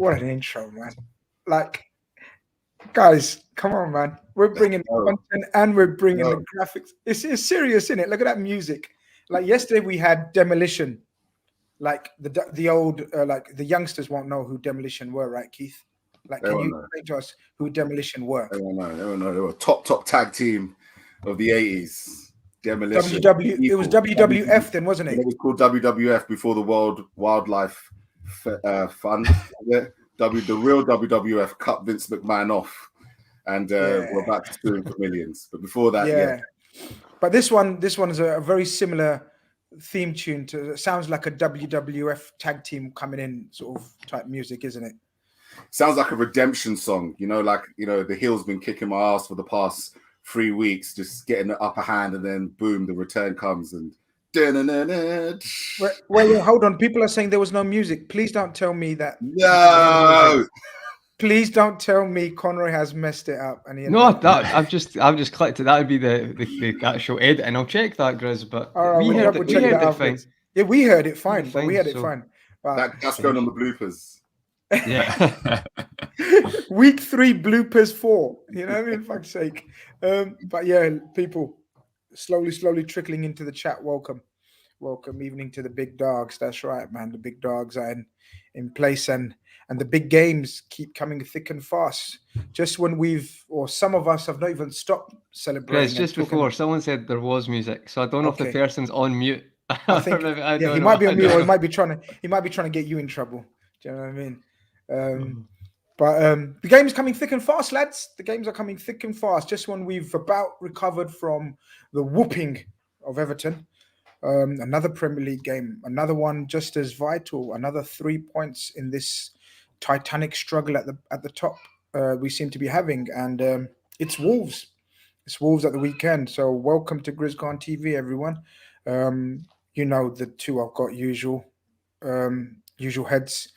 What an intro, man. Like, guys, come on, man. We're bringing the content and we're bringing the graphics. It's serious, isn't it? Look at that music. Like yesterday we had Demolition. Like the old, like the youngsters won't know who Demolition were, right, Keith? Like, can you explain to us who Demolition were? They don't know. They were a top tag team of the 80s. Demolition. It was WWF then, wasn't it? It was called WWF before the World Wildlife Fund. The real WWF cut Vince McMahon off, and we're about to sue him for millions. But before that, But this one is a very similar theme tune to. It sounds like a WWF tag team coming in sort of type music, isn't it? Sounds like a redemption song. The heel's been kicking my ass for the past 3 weeks, just getting the upper hand, and then boom, the return comes and. Wait, hold on. People are saying there was no music. Please don't tell me that. No. Please don't tell me Conroy has messed it up. And I've just clicked it. That would be the actual edit, and I'll check that, Grizz. But we heard it fine. Yeah, we heard it fine. We had it fine. That's going on the bloopers. Yeah. Week 3 bloopers 4. You know what I mean? Fuck's sake. But yeah, people slowly trickling into the chat. Welcome evening to the big dogs. That's right, man. The big dogs are in place, and the big games keep coming thick and fast. Just when some of us have not even stopped celebrating. Yes, just before someone said there was music, so I don't know if the person's on mute. I think he might be on mute, or he might be trying to get you in trouble. Do you know what I mean? But the game's coming thick and fast, lads. The games are coming thick and fast. Just when we've about recovered from the whooping of Everton, another Premier League game, another one just as vital, another 3 points in this titanic struggle at the top we seem to be having, and it's Wolves. It's Wolves at the weekend. So welcome to Grizzgone TV, everyone. The two I've got usual heads.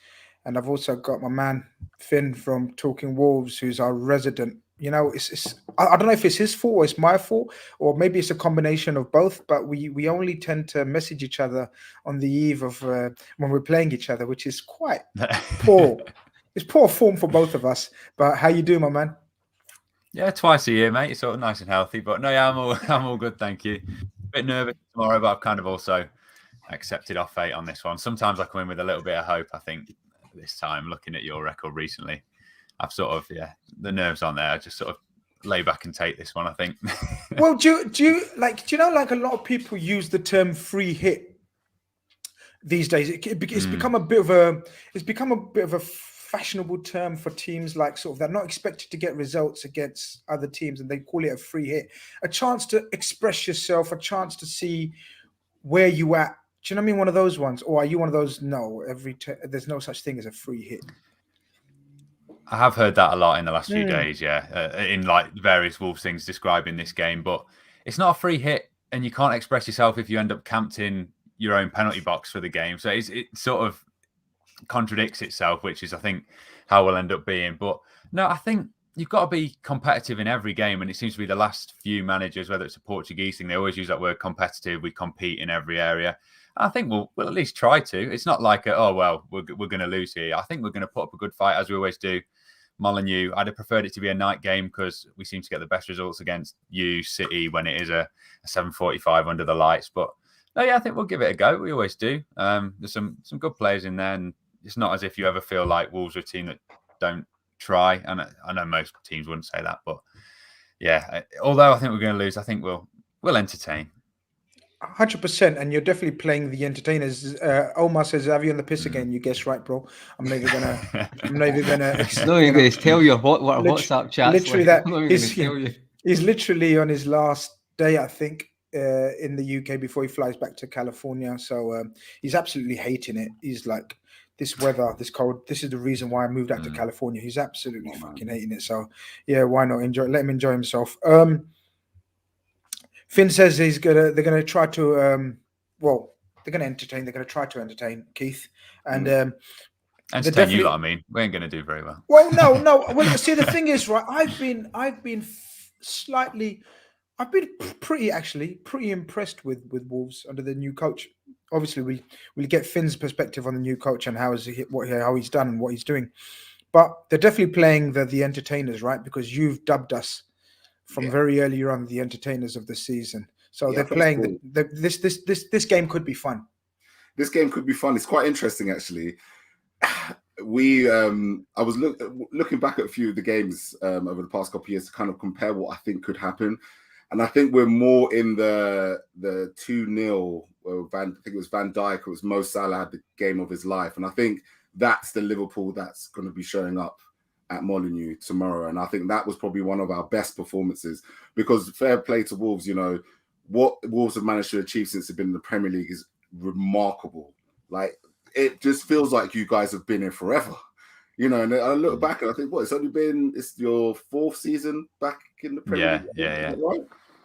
And I've also got my man Finn from Talking Wolves, who's our resident. I don't know if it's his fault or it's my fault, or maybe it's a combination of both. But we only tend to message each other on the eve of when we're playing each other, which is quite poor. It's poor form for both of us. But how you doing, my man? Yeah, twice a year, mate. It's sort of nice and healthy. But no, yeah, I'm all good, thank you. A bit nervous tomorrow, but I've kind of also accepted our fate on this one. Sometimes I come in with a little bit of hope, I think. This time, looking at your record recently, I've sort of the nerves on there. I just sort of lay back and take this one, I think. Well, do you know like a lot of people use the term free hit these days? It's become a bit of a fashionable term for teams, like sort of they're not expected to get results against other teams, and they call it a free hit, a chance to express yourself, a chance to see where you at. Do you know what I mean? One of those ones, or are you one of those? No, there's no such thing as a free hit. I have heard that a lot in the last few days, in like various Wolves things describing this game. But it's not a free hit, and you can't express yourself if you end up camped in your own penalty box for the game. So it sort of contradicts itself, which is, I think, how we'll end up being. But no, I think you've got to be competitive in every game, and it seems to be the last few managers, whether it's a Portuguese thing, they always use that word competitive. We compete in every area. I think we'll at least try to. It's not like, we're going to lose here. I think we're going to put up a good fight, as we always do. Molineux, I'd have preferred it to be a night game because we seem to get the best results against City when it is a 7:45 under the lights. But no, I think we'll give it a go. We always do. There's some good players in there, and it's not as if you ever feel like Wolves are a team that don't try. And I know most teams wouldn't say that, but yeah. Although I think we're going to lose, I think we'll entertain. 100%, and you're definitely playing the entertainers. Omar says, "Have you on the piss again?" You guess right, bro. I'm not even gonna. No, you're going to tell you what WhatsApp chat. Literally, he's literally on his last day, I think, in the UK before he flies back to California. So he's absolutely hating it. He's like, this weather, this cold. This is the reason why I moved out to California. He's absolutely fucking hating it. So yeah, why not enjoy? Let him enjoy himself. Finn says they're gonna try to they're gonna entertain. They're gonna try to entertain Keith, and entertain you lot. I mean, we ain't gonna do very well. Well, no. Well, see, the thing is, right? I've been slightly I've been pretty impressed with Wolves under the new coach. Obviously, we get Finn's perspective on the new coach and how he's done and what he's doing. But they're definitely playing the entertainers, right? Because you've dubbed us from very early on the entertainers of the season. So they're playing this game could be fun. This game could be fun. It's quite interesting, actually. I was looking back at a few of the games over the past couple of years to kind of compare what I think could happen. And I think we're more in the 2-0. I think it was Van Dijk. It was Mo Salah had the game of his life. And I think that's the Liverpool that's going to be showing up at Molineux tomorrow. And I think that was probably one of our best performances, because fair play to Wolves, what Wolves have managed to achieve since they've been in the Premier League is remarkable. Like, it just feels like you guys have been here forever. And I look back and I think, it's your 4th season back in the Premier League? Yeah. Right?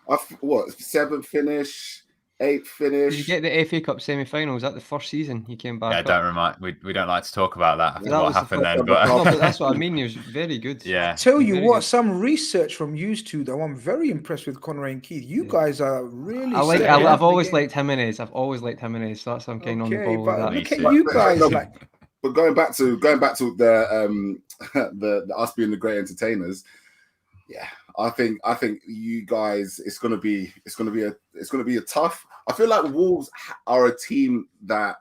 7th finish, 8th finish. Did you get the FA Cup semi-final? Was that the first season you came back? Yeah, don't remind. We don't like to talk about that. I think what happened then, but that's what I mean. It was very good. Yeah. I tell you what, some research from you two, though. I'm very impressed with Conrad and Keith. You guys are really. I've always liked Jimenez. So that's I'm kind of on the ball with that. Look at you guys. But going back to the us being the great entertainers. Yeah, I think you guys. It's gonna be a tough. I feel like Wolves are a team that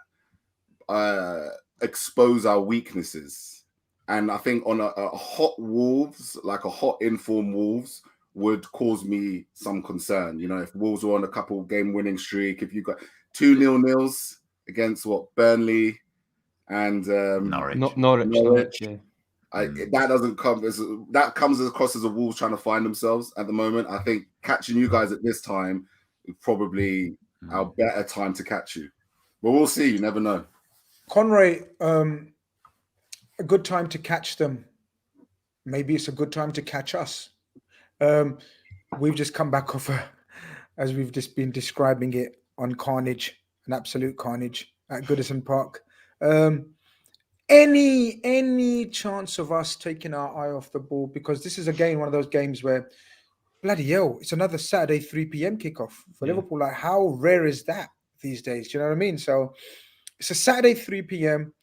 expose our weaknesses, and I think on a hot Wolves, like a hot informed Wolves, would cause me some concern. If Wolves were on a couple game winning streak, if you got 2-0 against Burnley and Norwich. Yeah. That comes across as a Wolves trying to find themselves at the moment. I think catching you guys at this time is probably our better time to catch you, but we'll see. You never know. Conrad, a good time to catch them. Maybe it's a good time to catch us. We've just come back off as we've just been describing it, on carnage, an absolute carnage at Goodison Park. Any chance of us taking our eye off the ball? Because this is again one of those games where, bloody hell, it's another Saturday 3 p.m. kickoff for Liverpool. Like, how rare is that these days? Do you know what I mean? So it's a Saturday 3 p.m.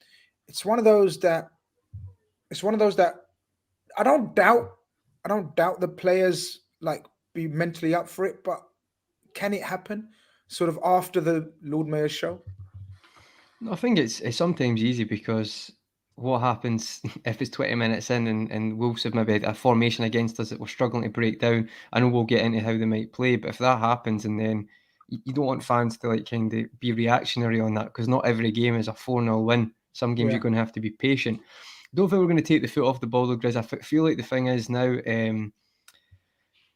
It's one of those that I don't doubt the players be mentally up for it, but can it happen sort of after the Lord Mayor's show? I think it's sometimes easy, because what happens if it's 20 minutes in and Wolves have maybe a formation against us that we're struggling to break down? I know we'll get into how they might play, but if that happens, and then you don't want fans to kind of be reactionary on that, because not every game is a 4-0 win. Some games you're going to have to be patient. Don't think we're going to take the foot off the ball, though, Grizz. I feel like the thing is now,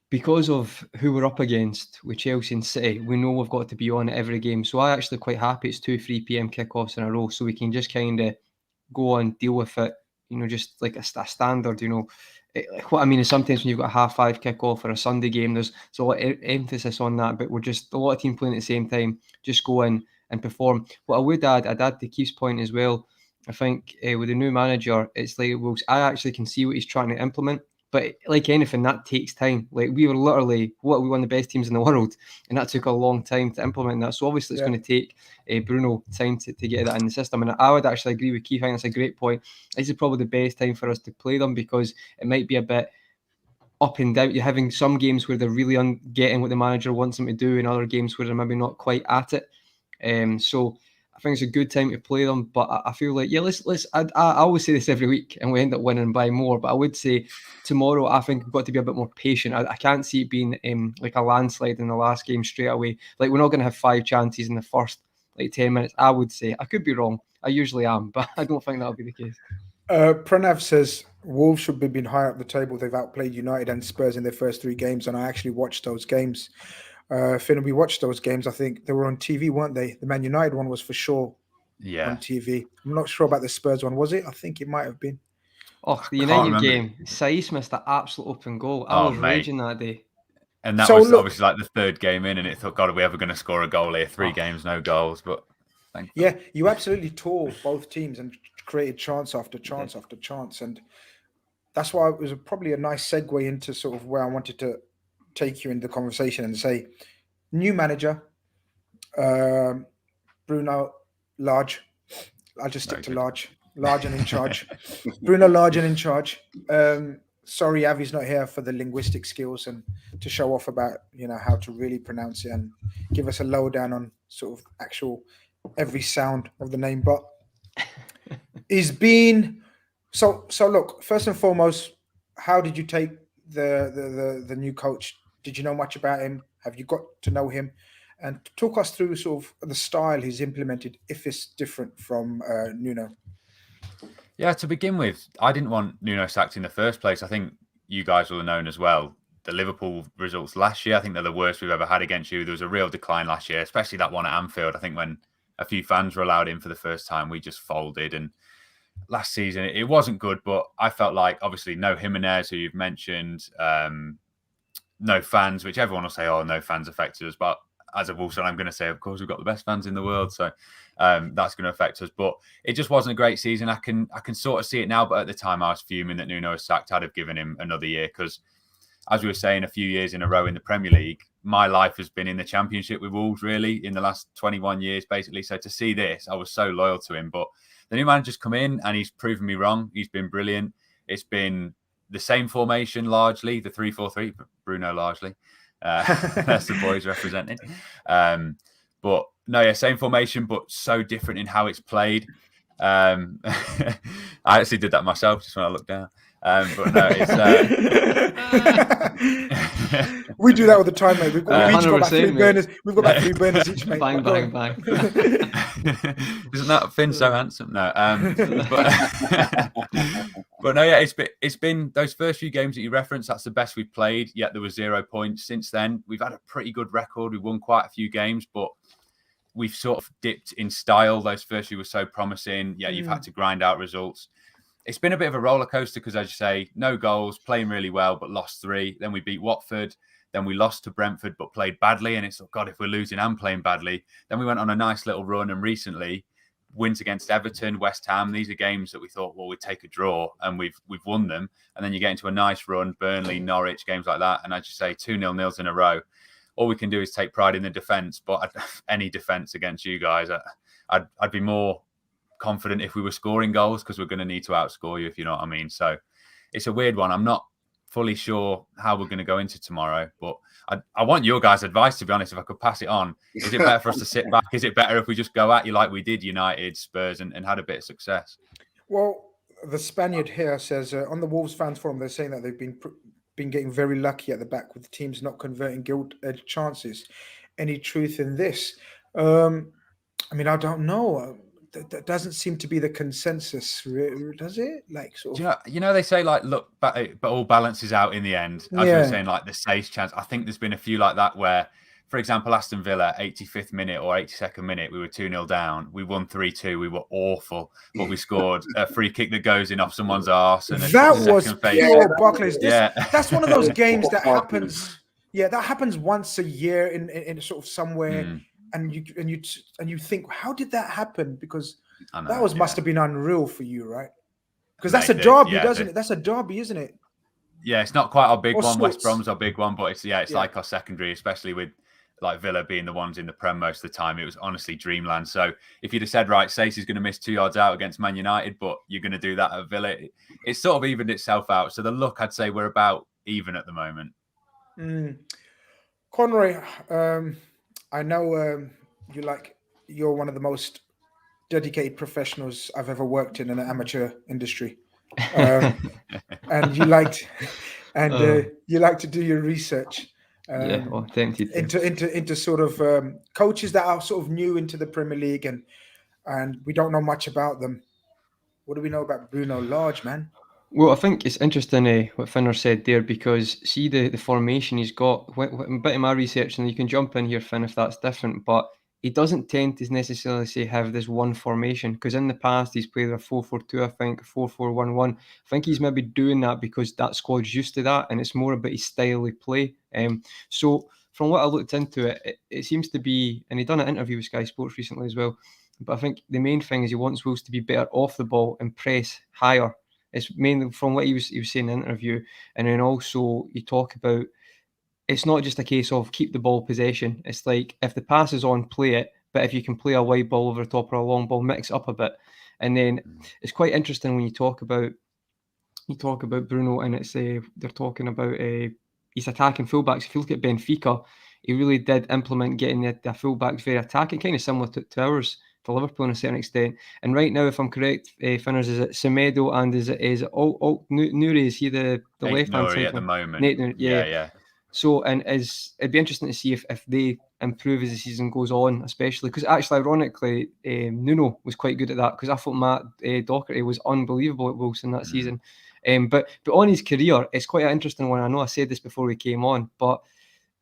because of who we're up against with Chelsea and City, we know we've got to be on every game. So I'm actually quite happy it's 2 3 p.m. kickoffs in a row, so we can just kind of go on, deal with it, just like a standard, what I mean is sometimes when you've got a 5:30 kickoff or a Sunday game, there's a lot of emphasis on that, but we're just a lot of teams playing at the same time, just go in and perform. What I would add, I'd add to Keith's point as well. I think with the new manager, it's like Wolves, I actually can see what he's trying to implement. But like anything, that takes time. Like, we were literally, we one of the best teams in the world, and that took a long time to implement that. So obviously it's going to take Bruno time to get that in the system. And I would actually agree with Keith. I think that's a great point. This is probably the best time for us to play them, because it might be a bit up and down. You're having some games where they're really getting what the manager wants them to do, and other games where they're maybe not quite at it. So I think it's a good time to play them, but I feel like, I always say this every week and we end up winning by more, but I would say tomorrow, I think we've got to be a bit more patient. I can't see it being like a landslide in the last game straight away. Like, we're not going to have 5 chances in the first 10 minutes, I would say. I could be wrong. I usually am, but I don't think that'll be the case. Pranav says Wolves should be been higher up the table. They've outplayed United and Spurs in their first 3 games, and I actually watched those games. Finn, we watched those games. I think they were on TV, weren't they? The Man United one was for sure on TV. I'm not sure about the Spurs one. Was it? I think it might have been. Oh, the United game. Saiss missed an absolute open goal. I was raging that day. And that was obviously like the 3rd game in, and it thought, God, are we ever going to score a goal here? 3 games, no goals. But yeah, you absolutely tore both teams and created chance after chance after chance. And that's why it was probably a nice segue into sort of where I wanted to take you in the conversation and say, new manager, Bruno, Lage. I'll just stick to Lage. Lage and in charge. Bruno, Lage and in charge. Sorry, Avi's not here for the linguistic skills and to show off about, how to really pronounce it and give us a lowdown on sort of actual every sound of the name. But he's been so look, first and foremost, how did you take the new coach? Did you know much about him? Have you got to know him? And talk us through sort of the style he's implemented, if it's different from Nuno. Yeah, to begin with, I didn't want Nuno sacked in the first place. I think you guys will have known as well. The Liverpool results last year, I think they're the worst we've ever had against you. There was a real decline last year, especially that one at Anfield. I think when a few fans were allowed in for the first time, we just folded. And last season, it wasn't good, but I felt like, obviously, no Jimenez, who you've mentioned, no fans, which everyone will say, oh, no fans affected us. But as a Wolves fan, I'm going to say, of course, we've got the best fans in the world. So that's going to affect us. But it just wasn't a great season. I can sort of see it now. But at the time, I was fuming that Nuno was sacked. I'd have given him another year because, as we were saying, a few years in a row in the Premier League, my life has been in the Championship with Wolves, really, in the last 21 years, basically. So to see this, I was so loyal to him. But the new manager's come in and he's proven me wrong. He's been brilliant. It's been the same formation largely, the 3-4-3, Bruno largely. That's the boys representing. But no, yeah, same formation, but so different in how it's played. I actually did that myself just when I looked down. But no, it's we do that all the time, mate. We've got about 3 burners. We've got about 3 burners each, mate. Bang, bang, bang. Isn't that Finn so handsome? No, but no, yeah, it's been those first few games that you referenced. That's the best we've played. Yet there was 0 points since then. We've had a pretty good record. We've won quite a few games, but we've sort of dipped in style. Those first few were so promising. Yeah, you've had to grind out results. It's been a bit of a roller coaster because, as you say, no goals, playing really well, but lost 3. Then we beat Watford. Then we lost to Brentford, but played badly. And it's, oh God, if we're losing and playing badly. Then we went on a nice little run. And recently, wins against Everton, West Ham. These are games that we thought, well, we'd take a draw, and we've won them. And then you get into a nice run, Burnley, Norwich, games like that. And as you say, 2-0 nils in a row. All we can do is take pride in the defence. But any defence against you guys, I'd be more confident if we were scoring goals because we're going to need to outscore you, if you know what I mean. So it's a weird one. I'm not fully sure how we're going to go into tomorrow, but I want your guys' advice, to be honest, if I could pass it on. Is it better for us to sit back? Is it better if we just go at you like we did United, Spurs, and had a bit of success? Well, the Spaniard here says on the Wolves fans forum, they're saying that they've been getting very lucky at the back with the teams not converting gilt-edged chances. Any truth in this? I mean, I don't know. That doesn't seem to be the consensus, does it? Like, sort of... you know, they say like, look, but all balances out in the end. As we were saying, like the safe chance. I think there's been a few like that where, for example, Aston Villa, 85th minute or 82nd minute, we were 2-0 down. We won 3-2. We were awful, but we scored a free kick that goes in off someone's arse. And that was pure Barclays. That's one of those games that happens. Yeah, that happens once a year in sort of somewhere. And you think, how did that happen? Because must have been unreal for you, right? Because that's a derby, doesn't it? That's a derby, isn't it? Yeah, it's not quite our big one. West Brom's our big one, but it's like our secondary, especially with like Villa being the ones in the Prem most of the time. It was honestly dreamland. So if you'd have said, right, Stacey's going to miss 2 yards out against Man United, but you're going to do that at Villa, it's sort of evened itself out. So the look, I'd say we're about even at the moment. Conroy, I know you're one of the most dedicated professionals I've ever worked in an amateur industry, and you like to do your research into sort of coaches that are sort of new into the Premier League, and we don't know much about them. What do we know about Bruno Lage, man? Well, I think it's interesting what Finner said there, because see the formation he's got. A bit of my research, and you can jump in here, Finn, if that's different, but he doesn't tend to necessarily have this one formation, because in the past he's played a 4-4-2, I think, 4-4-1-1. I think he's maybe doing that because that squad's used to that, and it's more about his style of play. So from what I looked into it seems to be, and he done an interview with Sky Sports recently as well, but I think the main thing is he wants Wolves to be better off the ball and press higher. It's mainly from what he was saying in the interview. And then also you talk about it's not just a case of keep the ball possession. It's like if the pass is on, play it. But if you can play a wide ball over the top or a long ball, mix it up a bit. And then it's quite interesting when you talk about Bruno, and it's they're talking about he's attacking fullbacks. If you look at Benfica, he really did implement getting the fullbacks very attacking, kind of similar to ours for Liverpool in a certain extent. And right now, if I'm correct, Finners, is it Semedo and is it Nuri? Is he the left hand side at the moment? Neto, yeah. So, and it'd be interesting to see if they improve as the season goes on, especially because actually, ironically, Nuno was quite good at that, because I thought Matt Doherty was unbelievable at Wolves in that season. But on his career, it's quite an interesting one. I know I said this before we came on, but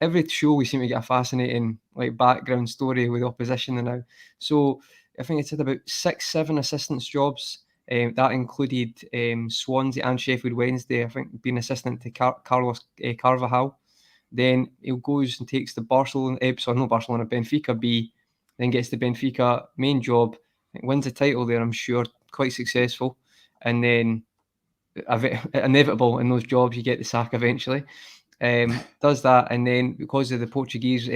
every show we seem to get a fascinating background story with the opposition now. So I think it's had about 6-7 assistants jobs. That included Swansea and Sheffield Wednesday. I think being assistant to Carlos Carvajal. Then he goes and takes the Benfica B, then gets the Benfica main job, wins the title there, I'm sure, quite successful. And then inevitable in those jobs, you get the sack eventually. Does that, and then because of the Portuguese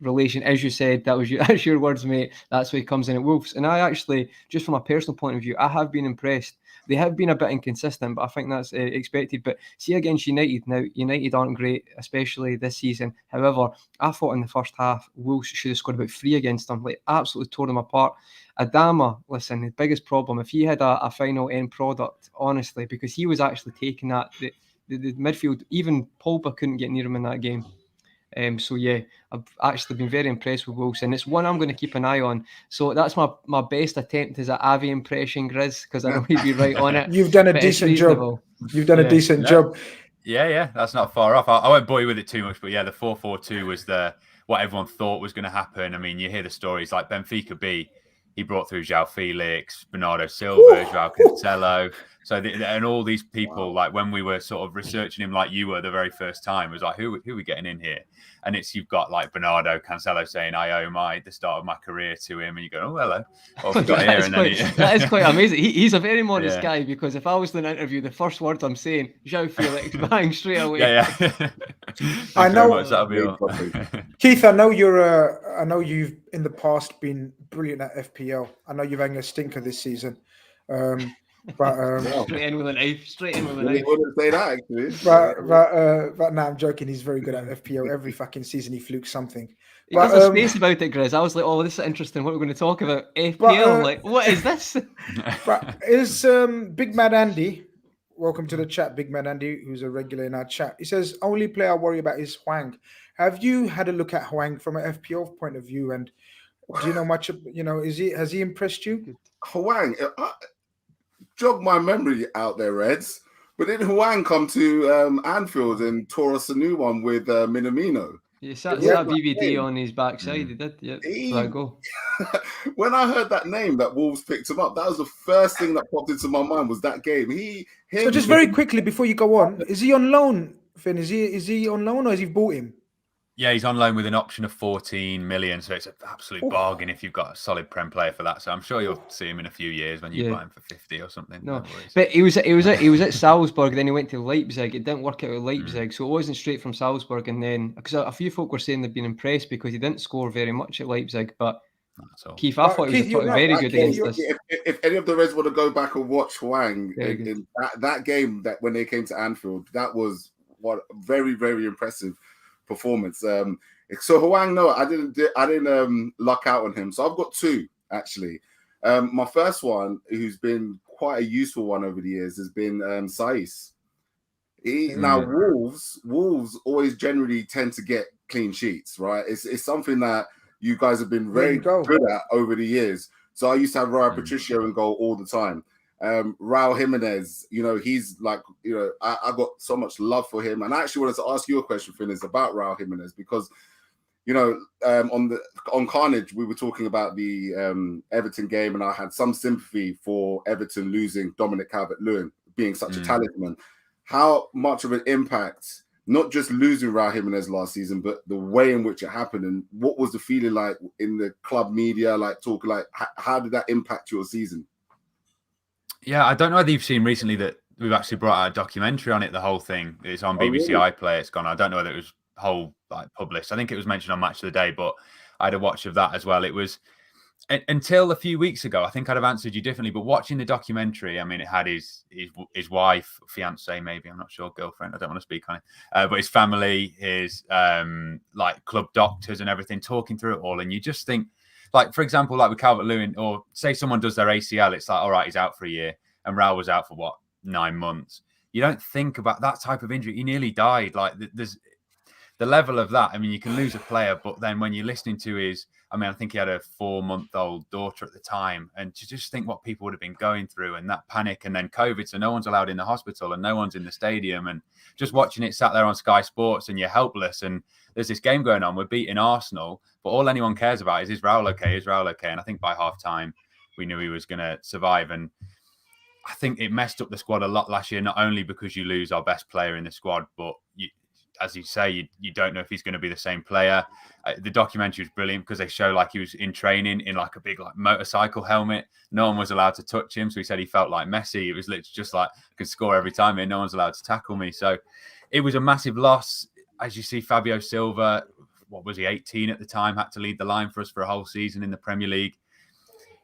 relation, as you said, that's your words, mate, that's why he comes in at Wolves. And I actually, just from a personal point of view, I have been impressed. They have been a bit inconsistent, but I think that's expected. But see, against United, now United aren't great, especially this season. However, I thought in the first half, Wolves should have scored about 3 against them, absolutely tore them apart. Adama, listen, the biggest problem, if he had a final end product, honestly, because he was actually taking that, the midfield, even Pogba couldn't get near him in that game. So yeah, I've actually been very impressed with Wolves, and it's one I'm going to keep an eye on. So that's my best attempt as an Avi impression, Grizz, because I know he'd be right on it. You've done a decent job. You've done a decent job. Yeah, that's not far off. I won't bore you with it too much, but yeah, the 4-4-2 was what everyone thought was going to happen. I mean, you hear the stories like Benfica B. He brought through João Felix, Bernardo Silva, João Cancelo. So and all these people, like when we were sort of researching him, like you were the very first time, it was like, who are we getting in here? And you've got like Bernardo Cancelo saying, I owe the start of my career to him, and you go, oh hello, what have we got here? That is quite amazing. He's a very modest guy, because if I was in an interview, the first words I'm saying, João Felix, bang, straight away. Yeah. I know. Keith, I know you've in the past been brilliant at FPL. I know you're having a stinker this season. But straight in with a knife. He wouldn't say that actually. But no, I'm joking. He's very good at FPL. Every fucking season he flukes something. There's a space about it, Grizz. I was like, oh, this is interesting. What are we going to talk about? FPL, what is this? But is Big Mad Andy? Welcome to the chat, Big Mad Andy, who's a regular in our chat. He says, only player I worry about is Hwang. Have you had a look at Hwang from an FPL point of view? And do you know much? Has he impressed you? Hwang, jog my memory out there, Reds. But didn't Hwang come to Anfield and tore us a new one with Minamino? Yes, that BBD on his backside. He did. Yep. That goal. When I heard that name, that Wolves picked him up, that was the first thing that popped into my mind was that game. So just very quickly before you go on, is he on loan, Finn? Is he on loan or has he bought him? Yeah, he's on loan with an option of 14 million, so it's an absolute bargain if you've got a solid Prem player for that. So I'm sure you'll see him in a few years when you buy him for 50 or something. No but he was at Salzburg, then he went to Leipzig. It didn't work out with Leipzig, so it wasn't straight from Salzburg. And then because a few folk were saying they'd been impressed because he didn't score very much at Leipzig, but Keith, I thought he was very good against us. If any of the Reds want to go back and watch Hwang in that game, that when they came to Anfield, that was what very, very impressive performance. So Hwang, no, I didn't luck out on him. So I've got 2 actually. My first one, who's been quite a useful one over the years, has been Saiss. Now Wolves always generally tend to get clean sheets, right? It's something that you guys have been very good at over the years. So I used to have Raul Patricio in goal all the time. Raul Jimenez, he's like, I got so much love for him. And I actually wanted to ask you a question, Finn, about Raul Jimenez, because, on Carnage, we were talking about the Everton game, and I had some sympathy for Everton losing Dominic Calvert-Lewin, being such a talisman. How much of an impact, not just losing Raul Jimenez last season, but the way in which it happened, and what was the feeling like in the club media, how did that impact your season? Yeah, I don't know whether you've seen recently that we've actually brought out a documentary on it, the whole thing. It's on BBC iPlayer. It's gone. I don't know whether it was whole published. I think it was mentioned on Match of the Day, but I had a watch of that as well. It was until a few weeks ago, I think I'd have answered you differently. But watching the documentary, I mean, it had his wife, fiance, maybe, I'm not sure, girlfriend. I don't want to speak on it, but his family, his club doctors and everything, talking through it all, and you just think, for example, with Calvert-Lewin, or say someone does their ACL, it's all right, he's out for a year, and Raul was out for 9 months. You don't think about that type of injury. He nearly died. There's the level of that. I mean, you can lose a player, but then when you're listening to I think he had a 4-month-old daughter at the time, and to just think what people would have been going through and that panic, and then COVID, so no one's allowed in the hospital and no one's in the stadium, and just watching it sat there on Sky Sports, and you're helpless, and there's this game going on, we're beating Arsenal, but all anyone cares about is Raul okay? Is Raul okay? And I think by half-time, we knew he was going to survive, and I think it messed up the squad a lot last year, not only because you lose our best player in the squad, but as you say, you don't know if he's going to be the same player. The documentary was brilliant because they show he was in training in a big motorcycle helmet. No one was allowed to touch him. So he said he felt like Messi. It was literally just I could score every time and no one's allowed to tackle me. So it was a massive loss. As you see, Fabio Silva, what was he, 18 at the time, had to lead the line for us for a whole season in the Premier League.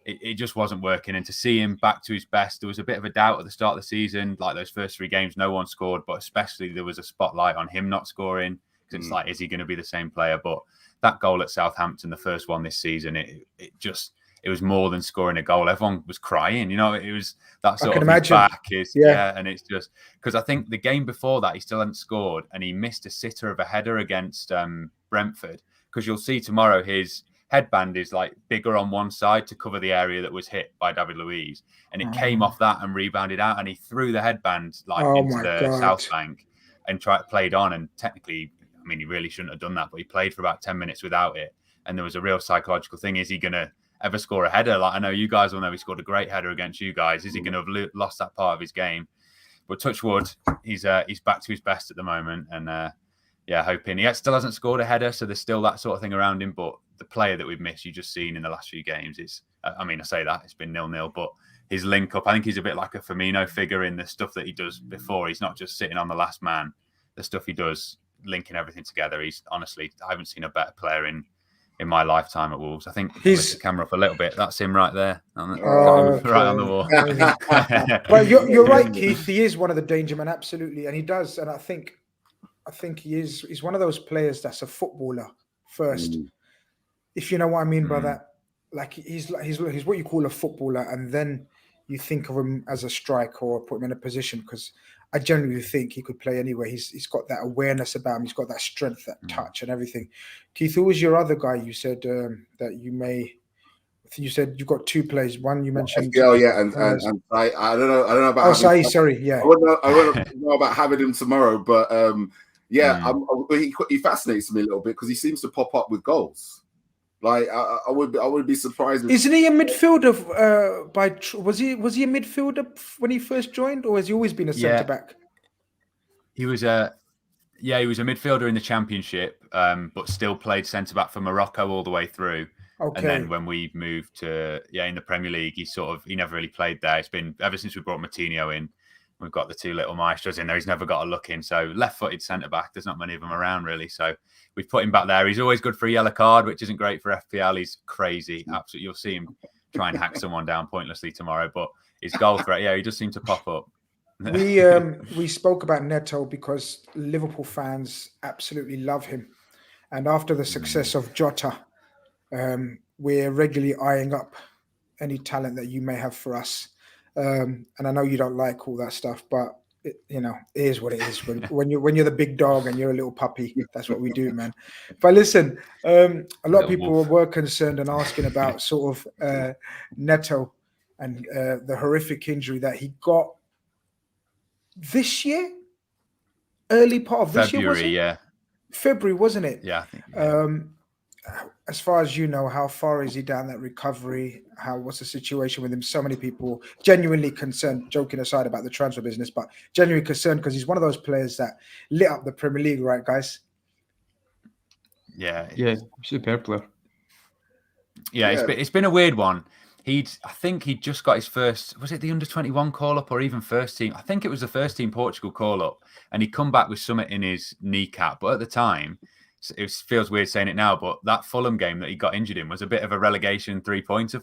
It just wasn't working. And to see him back to his best, there was a bit of a doubt at the start of the season. Those first 3 games, no one scored, but especially there was a spotlight on him not scoring. Because it's is he going to be the same player? But that goal at Southampton, the first one this season, it was more than scoring a goal. Everyone was crying. It was that sort of back. And it's just because I think the game before that, he still hadn't scored, and he missed a sitter of a header against Brentford. Because you'll see tomorrow his headband is bigger on one side to cover the area that was hit by David Luiz, and it came off that and rebounded out, and he threw the headband into the South Bank and played on. And technically, I mean, he really shouldn't have done that, but he played for about 10 minutes without it, and there was a real psychological thing. Is he going to ever score a header? I know you guys will know he scored a great header against you guys. Is he going to have lost that part of his game? But touch wood, he's back to his best at the moment, and hoping he still hasn't scored a header, so there's still that sort of thing around him. But the player that we've missed, you've just seen in the last few games, I say that it's been 0-0, but his link up, I think he's a bit like a Firmino figure in the stuff that he does before. He's not just sitting on the last man. The stuff he does, linking everything together. He's honestly, I haven't seen a better player in my lifetime at Wolves. I think he's the camera up a little bit. That's him right there, right on the wall. But you're right, Keith. He is one of the danger men, absolutely, and he does. And I think he's one of those players that's a footballer first. If you know what I mean by that, he's what you call a footballer, and then you think of him as a striker or put him in a position, because I generally think he could play anywhere. He's got that awareness about him. He's got that strength, that touch, and everything. Keith, who was your other guy? You said that you said you've got 2 players. One you mentioned. FPL, and I don't know about. Saï, sorry, yeah. I wouldn't know about having him tomorrow, but he fascinates me a little bit because he seems to pop up with goals. I would be surprised. Isn't he a midfielder? Was he a midfielder when he first joined, or has he always been a centre back? He was a midfielder in the Championship, but still played centre back for Morocco all the way through. Okay. And then when we moved to in the Premier League, he never really played there. It's been ever since we brought Martinho in. We've got the 2 little maestros in there. He's never got a look in. So left-footed centre-back, there's not many of them around, really. So we've put him back there. He's always good for a yellow card, which isn't great for FPL. He's crazy. Absolutely. You'll see him try and hack someone down pointlessly tomorrow. But his goal threat, he does seem to pop up. We spoke about Neto because Liverpool fans absolutely love him. And after the success of Jota, we're regularly eyeing up any talent that you may have for us. And I know you don't like all that stuff, but it is what it is. When you're the big dog and you're a little puppy, that's what we do, man. But listen, a lot of people were concerned and asking about sort of Neto and the horrific injury that he got this year, early part of this year, was it? February, wasn't it? Yeah. I think, as far as you know, how far is he down that recovery? What's the situation with him? So many people genuinely concerned, joking aside about the transfer business, but genuinely concerned because he's one of those players that lit up the Premier League, right, guys? Yeah, superb player. Yeah, it's been a weird one. I think he'd just got his first, was it the under-21 call-up or even first team? I think it was the first team Portugal call-up, and he'd come back with something in his kneecap. But at the time, it feels weird saying it now, but that Fulham game that he got injured in was a bit of a relegation 6-pointer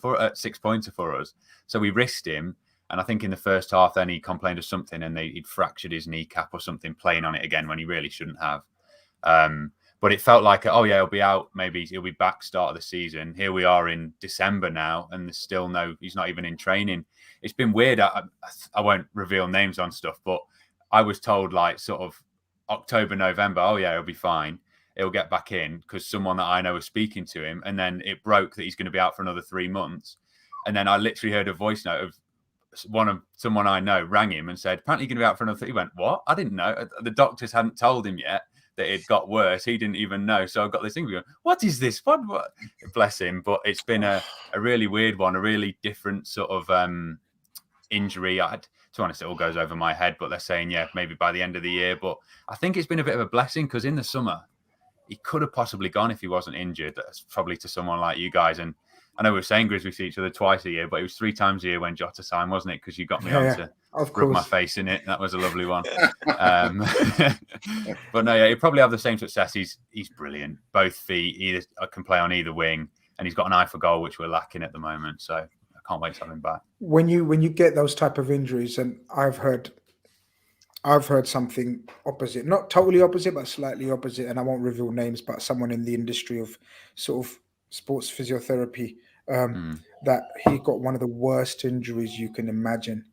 for us. So we risked him, and I think in the first half then he complained of something, and he'd fractured his kneecap or something playing on it again when he really shouldn't have. But it felt like, oh yeah, he'll be out. Maybe he'll be back start of the season. Here we are in December now, and there's still he's not even in training. It's been weird. I won't reveal names on stuff, but I was told like sort of October, November, oh yeah, he'll be fine. He'll get back in, because someone that I know was speaking to him, and then it broke that he's going to be out for another 3 months. And then I literally heard a voice note of someone I know rang him and said, apparently you're going to be out for another. He went, what? I didn't know. The doctors hadn't told him yet that it got worse. He didn't even know. So I've got this thing going, what is this? What? Bless him. But it's been a really weird one, a really different sort of injury. To be honest, it all goes over my head, but they're saying, yeah, maybe by the end of the year. But I think it's been a bit of a blessing, because in the summer, he could have possibly gone if he wasn't injured. That's probably to someone like you guys. And I know we were saying Grizz, we see each other twice a year, but it was 3 times a year when Jota signed, wasn't it? Because you got me on to rub my face in it. That was a lovely one. But no, yeah, he'll probably have the same success. He's brilliant. Both feet, I can play on either wing, and he's got an eye for goal, which we're lacking at the moment. So I can't wait to have him back. When you get those type of injuries, and I've heard something opposite, not totally opposite, but slightly opposite, and I won't reveal names, but someone in the industry of sort of sports physiotherapy, that he got one of the worst injuries you can imagine.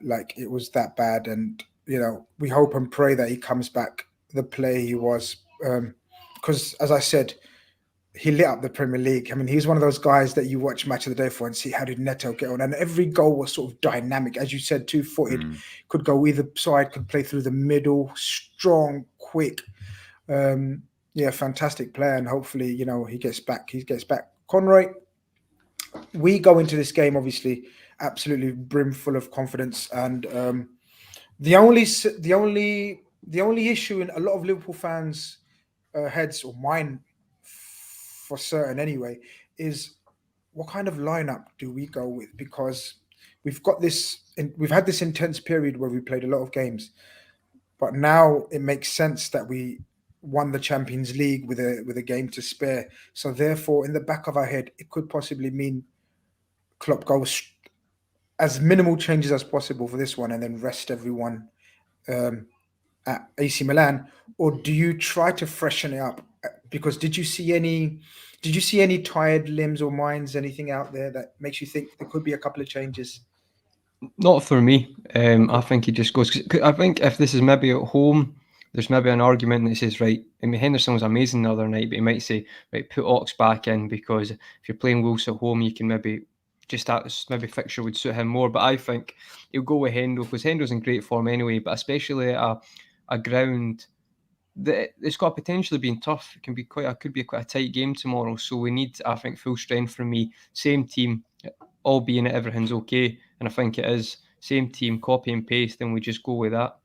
Like, it was that bad, and we hope and pray that he comes back the player he was, because as I said, he lit up the Premier League. I mean, he's one of those guys that you watch Match of the Day for and see how did Neto get on, and every goal was sort of dynamic, as you said, 2-footed, could go either side, could play through the middle, strong, quick. Fantastic player, and hopefully, he gets back. Conroy, we go into this game obviously absolutely brimful of confidence, and the only issue in a lot of Liverpool fans' heads, or mine for certain anyway, is what kind of lineup do we go with? Because we've had this intense period where we played a lot of games, but now it makes sense that we won the Champions League with a game to spare. So therefore, in the back of our head, it could possibly mean Klopp goes as minimal changes as possible for this one, and then rest everyone at AC Milan. Or do you try to freshen it up? Because did you see any tired limbs or minds, anything out there that makes you think there could be a couple of changes? Not for me. I think he just goes. I think if this is maybe at home, there's maybe an argument that says, right, I mean, Henderson was amazing the other night, but he might say, right, put Ox back in, because if you're playing Wolves at home, you can maybe just that maybe fixture would suit him more. But I think he'll go with Hendo, because Hendo's in great form anyway, but especially at a ground that it's got potentially being tough. It could be quite a tight game tomorrow. So we need, I think, full strength from me. Same team, all being it, everything's okay. And I think it is. Same team, copy and paste, and we just go with that.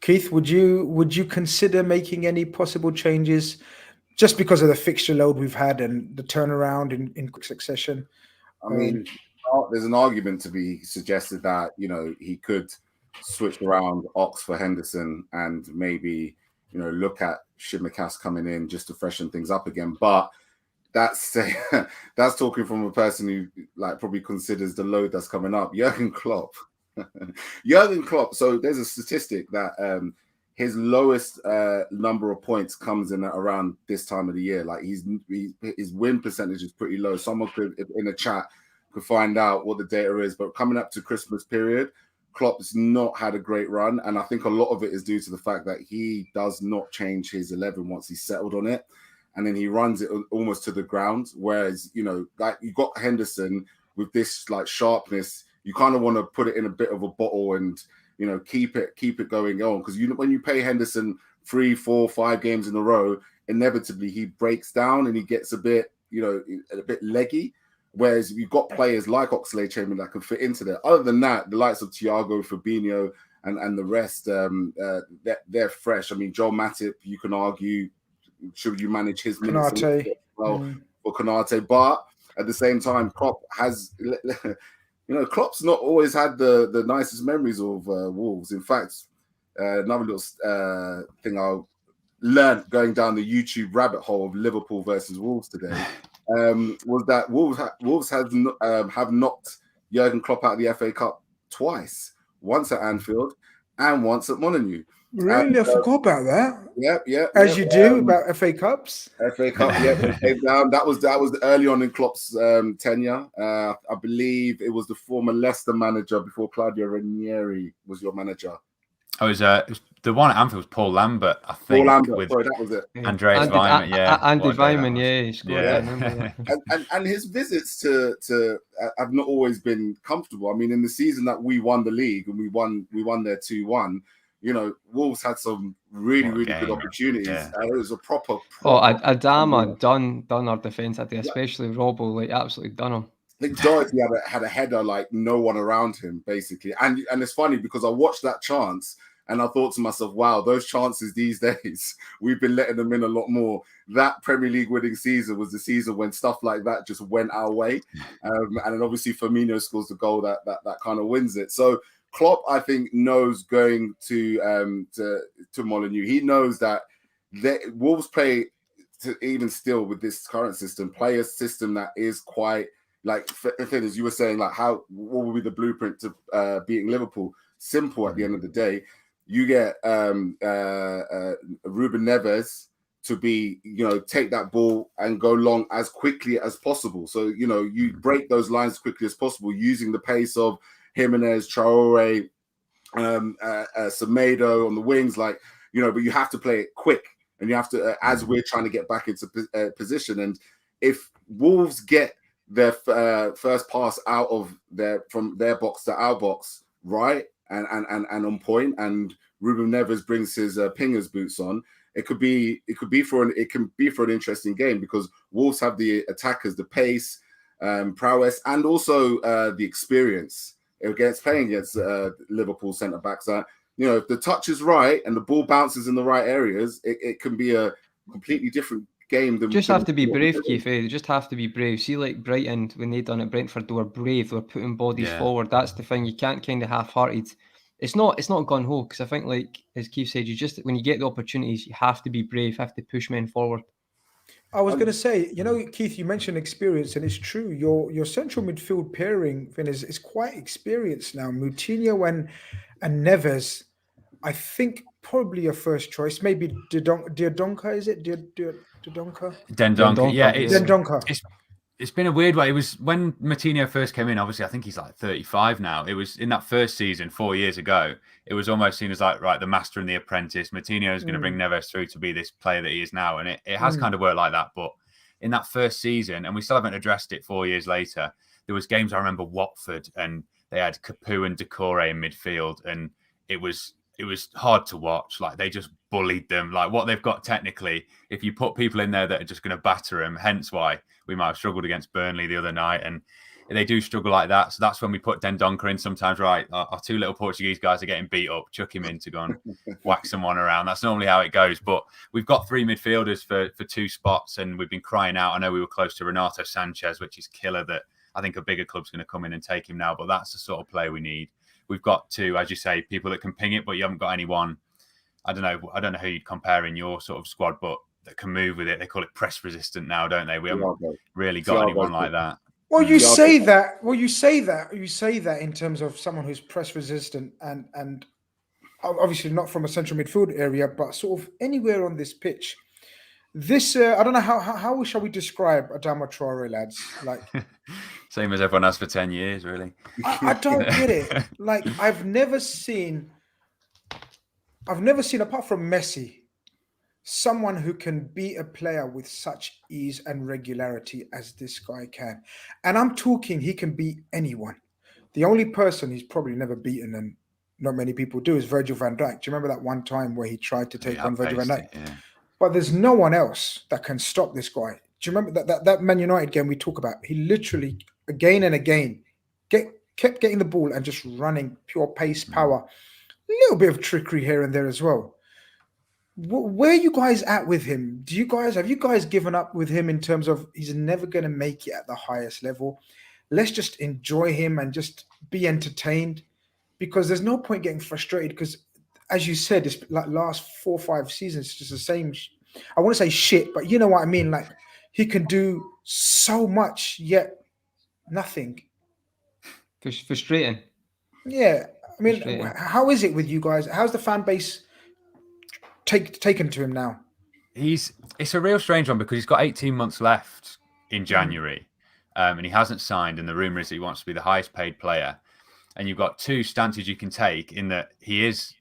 Keith, would you consider making any possible changes just because of the fixture load we've had and the turnaround in quick succession? I mean, there's an argument to be suggested that, he could switch around Ox for Henderson and maybe, look at Tsimikas coming in just to freshen things up again. But that's talking from a person who probably considers the load that's coming up. Jurgen Klopp. So there's a statistic that his lowest number of points comes in at around this time of the year. Like his win percentage is pretty low. Someone could, in a chat, could find out what the data is. But coming up to Christmas period, Klopp's not had a great run, and I think a lot of it is due to the fact that he does not change his 11 once he's settled on it, and then he runs it almost to the ground. Whereas you got Henderson with this sharpness. You kind of want to put it in a bit of a bottle and, keep it going on. Because when you play Henderson 3, 4, 5 games in a row, inevitably he breaks down and he gets a bit leggy. Whereas you've got players like Oxlade-Chamberlain that can fit into there. Other than that, the likes of Thiago, Fabinho, and the rest, they're fresh. I mean, Joel Matip, you can argue, should you manage his minutes Konate. well for Konate? But at the same time, Klopp has, Klopp's not always had the nicest memories of Wolves. In fact, another little thing I learned going down the YouTube rabbit hole of Liverpool versus Wolves today was that Wolves have knocked Jurgen Klopp out of the FA Cup twice, once at Anfield and once at Molineux. Really? I forgot about that. Yeah. As you do about FA Cups. FA Cup, they came down. That was early on in Klopp's tenure. I believe it was the former Leicester manager before Claudio Ranieri was your manager. Oh, it was the one at Anfield was Paul Lambert, I think. Paul Lambert, sorry, that was it. Andreas Weimann, Andy Weimann, yeah, he scored. And his visits to have not always been comfortable. I mean, in the season that we won the league and we won there 2-1. Wolves had some really good opportunities. Yeah. It was a proper. Adama done our defence at the, especially Robbo, like absolutely done him. I think Doherty had a header like no one around him, basically. And it's funny because I watched that chance and I thought to myself, wow, those chances these days, we've been letting them in a lot more. That Premier League winning season was the season when stuff like that just went our way. And then obviously Firmino scores the goal that kind of wins it. So Klopp, I think, knows going to Molineux. He knows that Wolves play, even still with this current system, play a system that is quite, like, as you were saying, like what would be the blueprint to beating Liverpool? Simple at the end of the day. You get Ruben Neves to be, take that ball and go long as quickly as possible. So, you break those lines as quickly as possible using the pace of Jimenez, Traore, Semedo on the wings, but you have to play it quick and you have to, as we're trying to get back into position. And if Wolves get their first pass from their box to our box right and on point, and Ruben Neves brings his pingers boots on, it can be for an interesting game because Wolves have the attackers, the pace, prowess, and also the experience playing against Liverpool centre backs. If the touch is right and the ball bounces in the right areas, it can be a completely different game. Have to be brave, Keith. You just have to be brave. See, like Brighton, when they done it, Brentford, they were brave. They were putting bodies forward. That's the thing. You can't kind of half-hearted. It's not gun ho, because I think, like as Keith said, when you get the opportunities, you have to be brave. Have to push men forward. I was going to say, Keith, you mentioned experience, and it's true. Your central midfield pairing, Finn, is quite experienced now. Moutinho and Neves, I think probably your first choice. Maybe Dendoncker, is it? Dendoncker? Dendoncker, yeah. Dendoncker. It's been a weird way. It was when Moutinho first came in, obviously, I think he's like 35 now. It was in that first season 4 years ago. It was almost seen as like, right, the master and the apprentice. Moutinho is going to bring Neves through to be this player that he is now. And it has kind of worked like that. But in that first season, and we still haven't addressed it 4 years later, there was games I remember Watford and they had Capoue and Decore in midfield. And it was hard to watch. Like, they just bullied them. Like, what they've got technically, if you put people in there that are just going to batter them, hence why we might have struggled against Burnley the other night. And they do struggle like that. So that's when we put Dendoncker in sometimes, right? Our two little Portuguese guys are getting beat up. Chuck him in to go and whack someone around. That's normally how it goes. But we've got three midfielders for two spots, and we've been crying out. I know we were close to Renato Sanchez, which is killer, that I think a bigger club's going to come in and take him now. But that's the sort of player we need. We've got two, as you say, people that can ping it, but you haven't got anyone. I don't know who you'd compare in your sort of squad, but that can move with it. They call it press resistant now, don't they? We haven't really got anyone like that. Well, you say that in terms of someone who's press resistant and obviously not from a central midfield area, but sort of anywhere on this pitch. This I don't know how shall we describe Adama Traore, lads? Like same as everyone has for 10 years, really. I don't get it. Like I've never seen apart from Messi, someone who can beat a player with such ease and regularity as this guy can. And I'm talking, he can beat anyone. The only person he's probably never beaten, and not many people do, is Virgil van Dijk. Do you remember that one time where he tried to take on Virgil van Dijk? Yeah. But there's no one else that can stop this guy. Do you remember that Man United game we talk about? He literally, again and again, kept getting the ball and just running, pure pace, power. A little bit of trickery here and there as well. Where are you guys at with him? Have you guys given up with him in terms of he's never going to make it at the highest level? Let's just enjoy him and just be entertained, because there's no point getting frustrated, because as you said, it's like last 4 or 5 seasons, it's just the same. I want to say shit, but you know what I mean? Like, he can do so much, yet nothing. Frustrating. Yeah. I mean, how is it with you guys? How's the fan base taken to him now? It's a real strange one, because he's got 18 months left in January, and he hasn't signed, and the rumor is that he wants to be the highest paid player. And you've got two stances you can take, in that he is,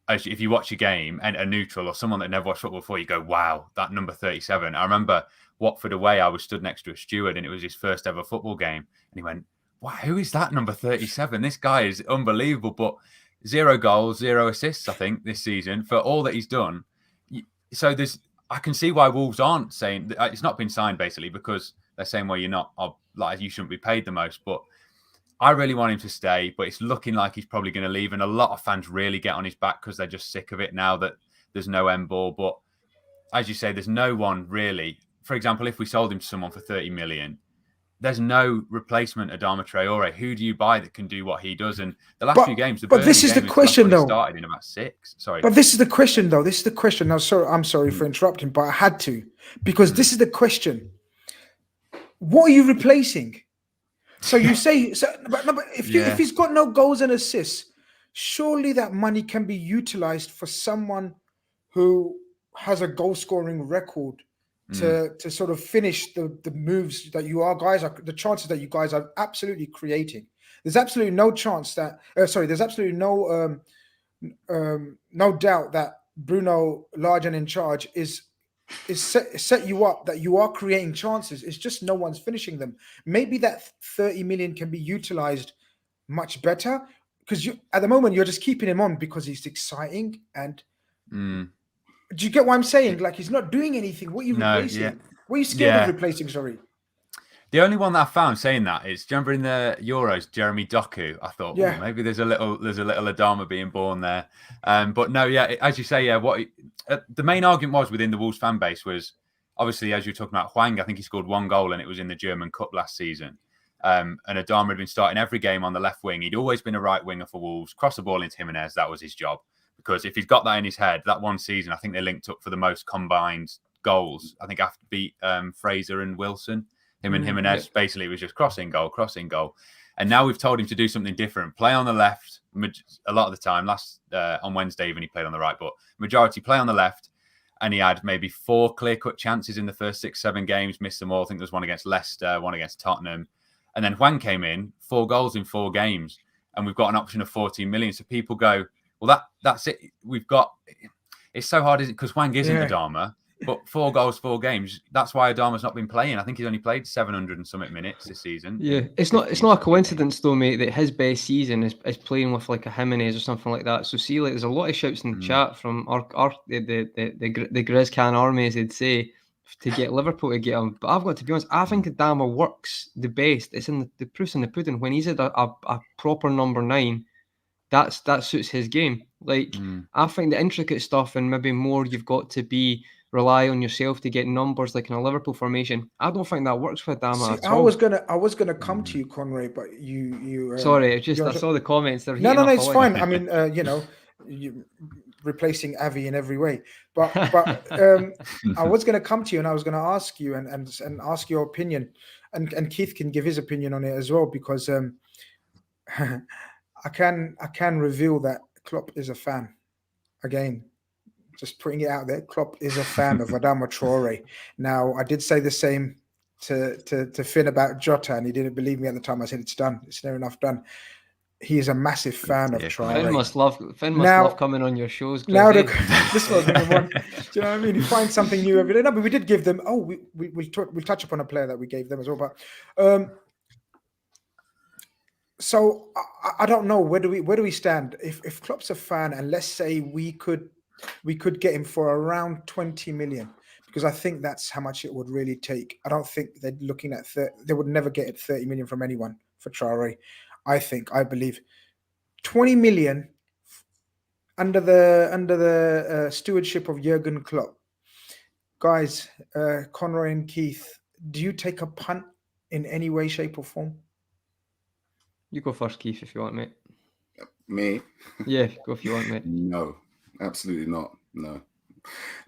if you watch a game and a neutral or someone that never watched football before, you go, wow, that number 37. I remember Watford away, I was stood next to a steward and it was his first ever football game. And he went, wow, who is that number 37? This guy is unbelievable. But 0 goals, 0 assists, I think, this season for all that he's done. So I can see why Wolves aren't saying, it's not been signed basically, because they're saying, well, you're not, like, you shouldn't be paid the most. But I really want him to stay, but it's looking like he's probably going to leave. And a lot of fans really get on his back because they're just sick of it now that there's no end ball. But as you say, there's no one really. For example, if we sold him to someone for 30 million, there's no replacement Adama Traore. Who do you buy that can do what he does? And the last few games, but this is the question, though. Started in about 6. Sorry, but this is the question, though. This is the question. Now, I'm sorry for interrupting, but I had to, because this is the question. What are you replacing? So you say, but if he's got no goals and assists, surely that money can be utilized for someone who has a goal scoring record to sort of finish the moves that the chances that you guys are absolutely creating. There's absolutely no chance that there's absolutely no doubt that Bruno, Lage and in charge is set you up, that you are creating chances. It's just no one's finishing them. Maybe that 30 million can be utilized much better, because at the moment you're just keeping him on because he's exciting. And do you get what I'm saying? Like, he's not doing anything. What are you replacing? Yeah. What are you scared of replacing? Sorry. The only one that I found saying that is, do you remember in the Euros, Jeremy Doku? I thought, maybe there's a little Adama being born there. But no, as you say, what the main argument was within the Wolves fan base was, obviously, as you were talking about, Hwang, I think he scored 1 goal and it was in the German Cup last season. And Adama had been starting every game on the left wing. He'd always been a right winger for Wolves, cross the ball into Jimenez, that was his job. Because if he's got that in his head, that one season, I think they linked up for the most combined goals. I think after beat Fraser and Wilson. Him and Jimenez, basically, it was just crossing goal. And now we've told him to do something different. Play on the left a lot of the time. On Wednesday even, he played on the right. But majority play on the left. And he had maybe 4 clear-cut chances in the first 6-7 games. Missed them all. I think there was one against Leicester, one against Tottenham. And then Hwang came in, 4 goals in 4 games. And we've got an option of 14 million. So people go, well, that's it. It's so hard, isn't it? Because Hwang isn't Adama. But 4 goals, 4 games. That's why Adama's not been playing. I think he's only played 700 and something minutes this season. Yeah, it's not a coincidence though, mate, that his best season is playing with like a Jimenez or something like that. So see, like, there's a lot of shouts in the chat from the Grizzcan army, as they'd say, to get Liverpool to get him. But I've got to be honest, I think Adama works the best. It's in the proof's in the pudding. When he's at a proper number 9, that suits his game. Like, I think the intricate stuff and maybe more, you've got to rely on yourself to get numbers like in a Liverpool formation. I don't think that works for Adama at all. I was gonna come to you, Conway, but you sorry, it's just I saw the comments. They're no, it's fine. I mean, you replacing Avi in every way, but I was gonna come to you and I was gonna ask you and ask your opinion, and Keith can give his opinion on it as well, because I can reveal that Klopp is a fan. Again, just putting it out there, Klopp is a fan of Adama Traore. Now, I did say the same to Finn about Jota, and he didn't believe me at the time. I said, it's done. It's near enough done. He is a massive fan of Traore. Finn must love coming on your shows. Now, this was number 1. Do you know what I mean? You find something new every day. No, but we did give them, we'll touch upon a player that we gave them as well. But so I don't know, where do we stand? If Klopp's a fan, and let's say we could get him for around 20 million, because I think that's how much it would really take. I don't think they're looking at they would never get it 30 million from anyone for Traore. I believe 20 million under the stewardship of Jurgen Klopp, guys, Conroy and Keith, do you take a punt in any way, shape, or form? You go first, Keith, if you want, mate. Me? Yeah, go if you want, mate. No, absolutely not. No.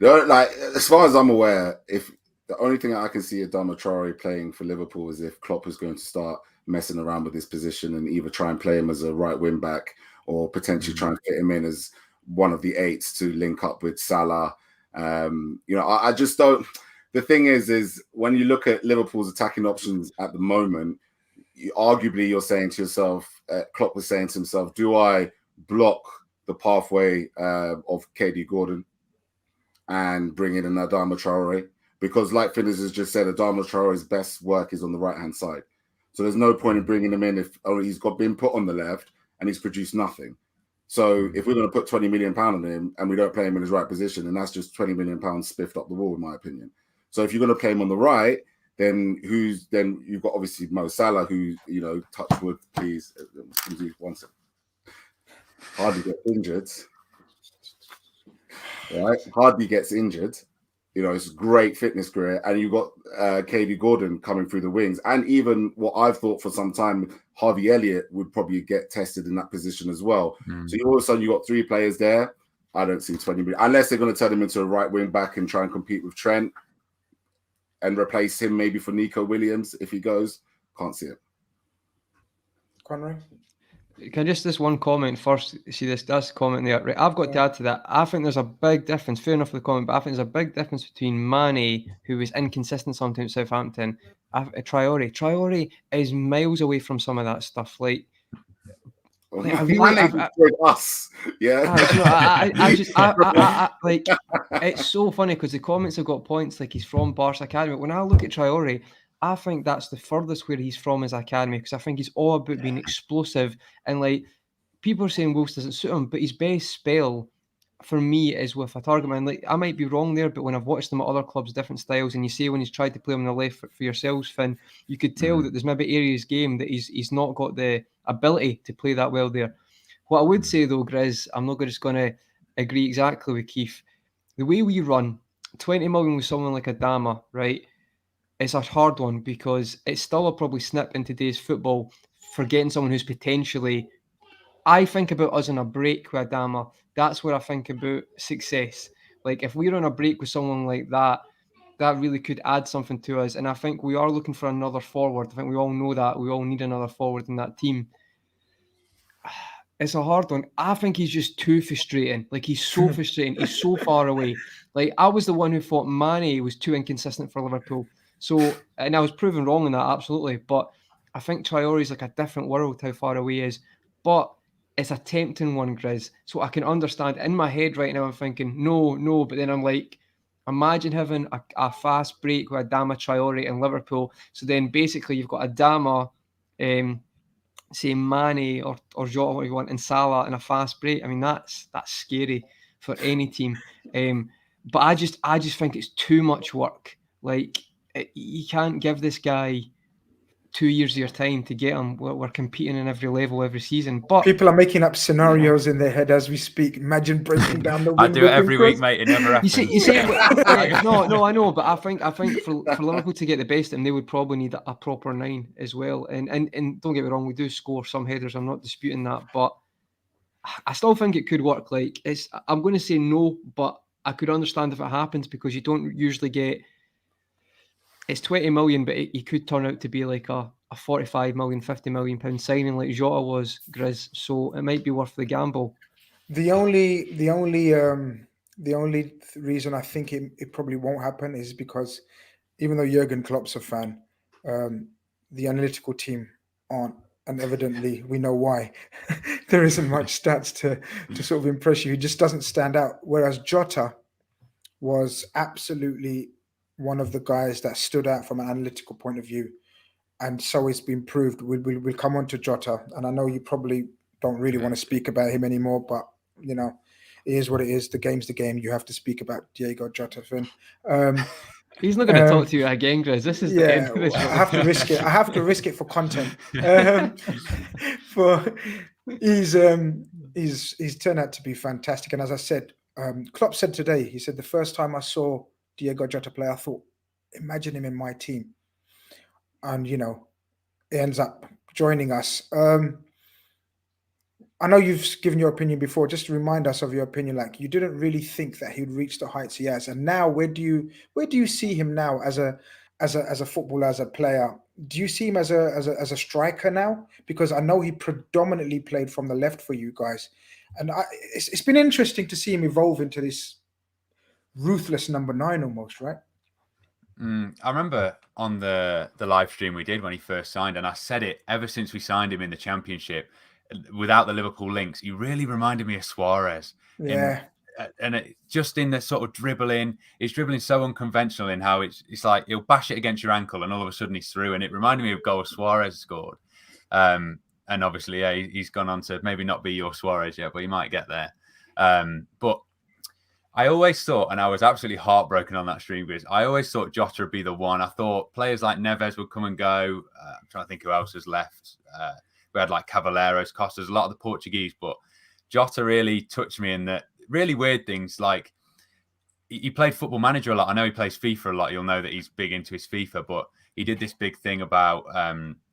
Like, as far as I'm aware, if the only thing I can see Adama Traore playing for Liverpool is if Klopp is going to start messing around with his position and either try and play him as a right wing back or potentially try and fit him in as one of the eights to link up with Salah. I just don't. The thing is when you look at Liverpool's attacking options at the moment, you're saying to yourself, Klopp was saying to himself, do I block the pathway of KD Gordon and bring in an Adama Traore? Because like Finners has just said, Adama Traore's best work is on the right-hand side. So there's no point in bringing him in if he's been put on the left and he's produced nothing. So if we're going to put £20 million on him and we don't play him in his right position, then that's just £20 million spiffed up the wall, in my opinion. So if you're going to play him on the right, then you've got obviously Mo Salah, who, touch wood, please. Hardly gets injured. Right? Hardly gets injured. It's a great fitness career. And you've got KD Gordon coming through the wings. And even what I've thought for some time, Harvey Elliott would probably get tested in that position as well. So all of a sudden, you've got 3 players there. I don't see 20 million. Unless they're going to turn him into a right wing back and try and compete with Trent and replace him maybe for Nico Williams if he goes. Can't see it. Conroy? Can I just this one comment first? See this comment there, right? I've got to add to that. I think there's a big difference. Fair enough for the comment, but I think there's a big difference between Mane, who was inconsistent sometimes at Southampton, Traore. Traore is miles away from some of that stuff. Like us, yeah. Like it's so funny because the comments have got points like he's from Barca Academy. When I look at Traore, I think that's the furthest where he's from his academy, because I think he's all about being explosive. And like people are saying Wolves doesn't suit him, but his best spell for me is with a target man. Like I might be wrong there, but when I've watched him at other clubs, different styles, and you see when he's tried to play him on the left for yourselves, Finn, you could tell that there's maybe areas game that he's not got the ability to play that well there. What I would say though, Grizz, I'm not just going to agree exactly with Keith. The way we run 20 million with someone like Adama, right? It's a hard one because it's still a probably snip in today's football for getting someone who's potentially. I think about us on a break with Adama. That's where I think about success. Like if we're on a break with someone like that, that really could add something to us. And I think we are looking for another forward. I think we all know that. We all need another forward in that team. It's a hard one. I think he's just too frustrating. Like he's so frustrating. He's so far away. Like I was the one who thought Mane was too inconsistent for Liverpool. So, and I was proven wrong in that, absolutely. But I think Traore is like a different world, how far away he is. But it's a tempting one, Grizz. So I can understand. In my head right now, I'm thinking, no. But then I'm like, imagine having a fast break with Adama Traore in Liverpool. So then basically you've got Adama, say Mane or Jota, what you want, and Salah in a fast break. I mean, that's scary for any team. But I just think it's too much work. Like, you can't give this guy 2 years of your time to get him. We're competing in every level every season. But people are making up scenarios in their head as we speak. Imagine breaking down the window. I do it every week, mate. It never happens. You see, no, I know, but I think for Liverpool to get the best, and they would probably need a proper 9 as well. And don't get me wrong, we do score some headers. I'm not disputing that, but I still think it could work. Like I'm going to say no, but I could understand if it happens because you don't usually get. It's 20 million, but he could turn out to be like a 45 million, 50 million pound signing like Jota was, Grizz. So it might be worth the gamble. The only reason I think it probably won't happen is because even though Jurgen Klopp's a fan, the analytical team aren't, and evidently we know why. There isn't much stats to sort of impress you. He just doesn't stand out. Whereas Jota was absolutely one of the guys that stood out from an analytical point of view. And so it's been proved. We'll come on to Jota. And I know you probably don't really want to speak about him anymore, but, you know, it is what it is. The game's the game. You have to speak about Diego Jota, Finn. He's not going to talk to you again, Grizz. This is the end of this. I have to risk it. I have to risk it for content. he's turned out to be fantastic. And as I said, Klopp said today, he said the first time I saw Diego Jota play, I thought, imagine him in my team. And, he ends up joining us. I know you've given your opinion before. Just to remind us of your opinion, like you didn't really think that he'd reach the heights he has. And now where do you see him now as a footballer, as a player? Do you see him as a striker now? Because I know he predominantly played from the left for you guys. And it's been interesting to see him evolve into this ruthless number 9 almost, right? I remember on the live stream we did when he first signed, and I said it ever since we signed him in the Championship, without the Liverpool links, he really reminded me of Suarez. Yeah. Just in the sort of dribbling, he's dribbling so unconventional in how it's like he'll bash it against your ankle and all of a sudden he's through. And it reminded me of goal Suarez scored. And obviously, yeah, he's gone on to maybe not be your Suarez yet, but he might get there. But I always thought, and I was absolutely heartbroken on that stream because I always thought Jota would be the one. I thought players like Neves would come and go. I'm trying to think who else has left. We had like Cavaleiros, Costas, a lot of the Portuguese, but Jota really touched me in that really weird things. Like he played Football Manager a lot. I know he plays FIFA a lot. You'll know that he's big into his FIFA, but he did this big thing about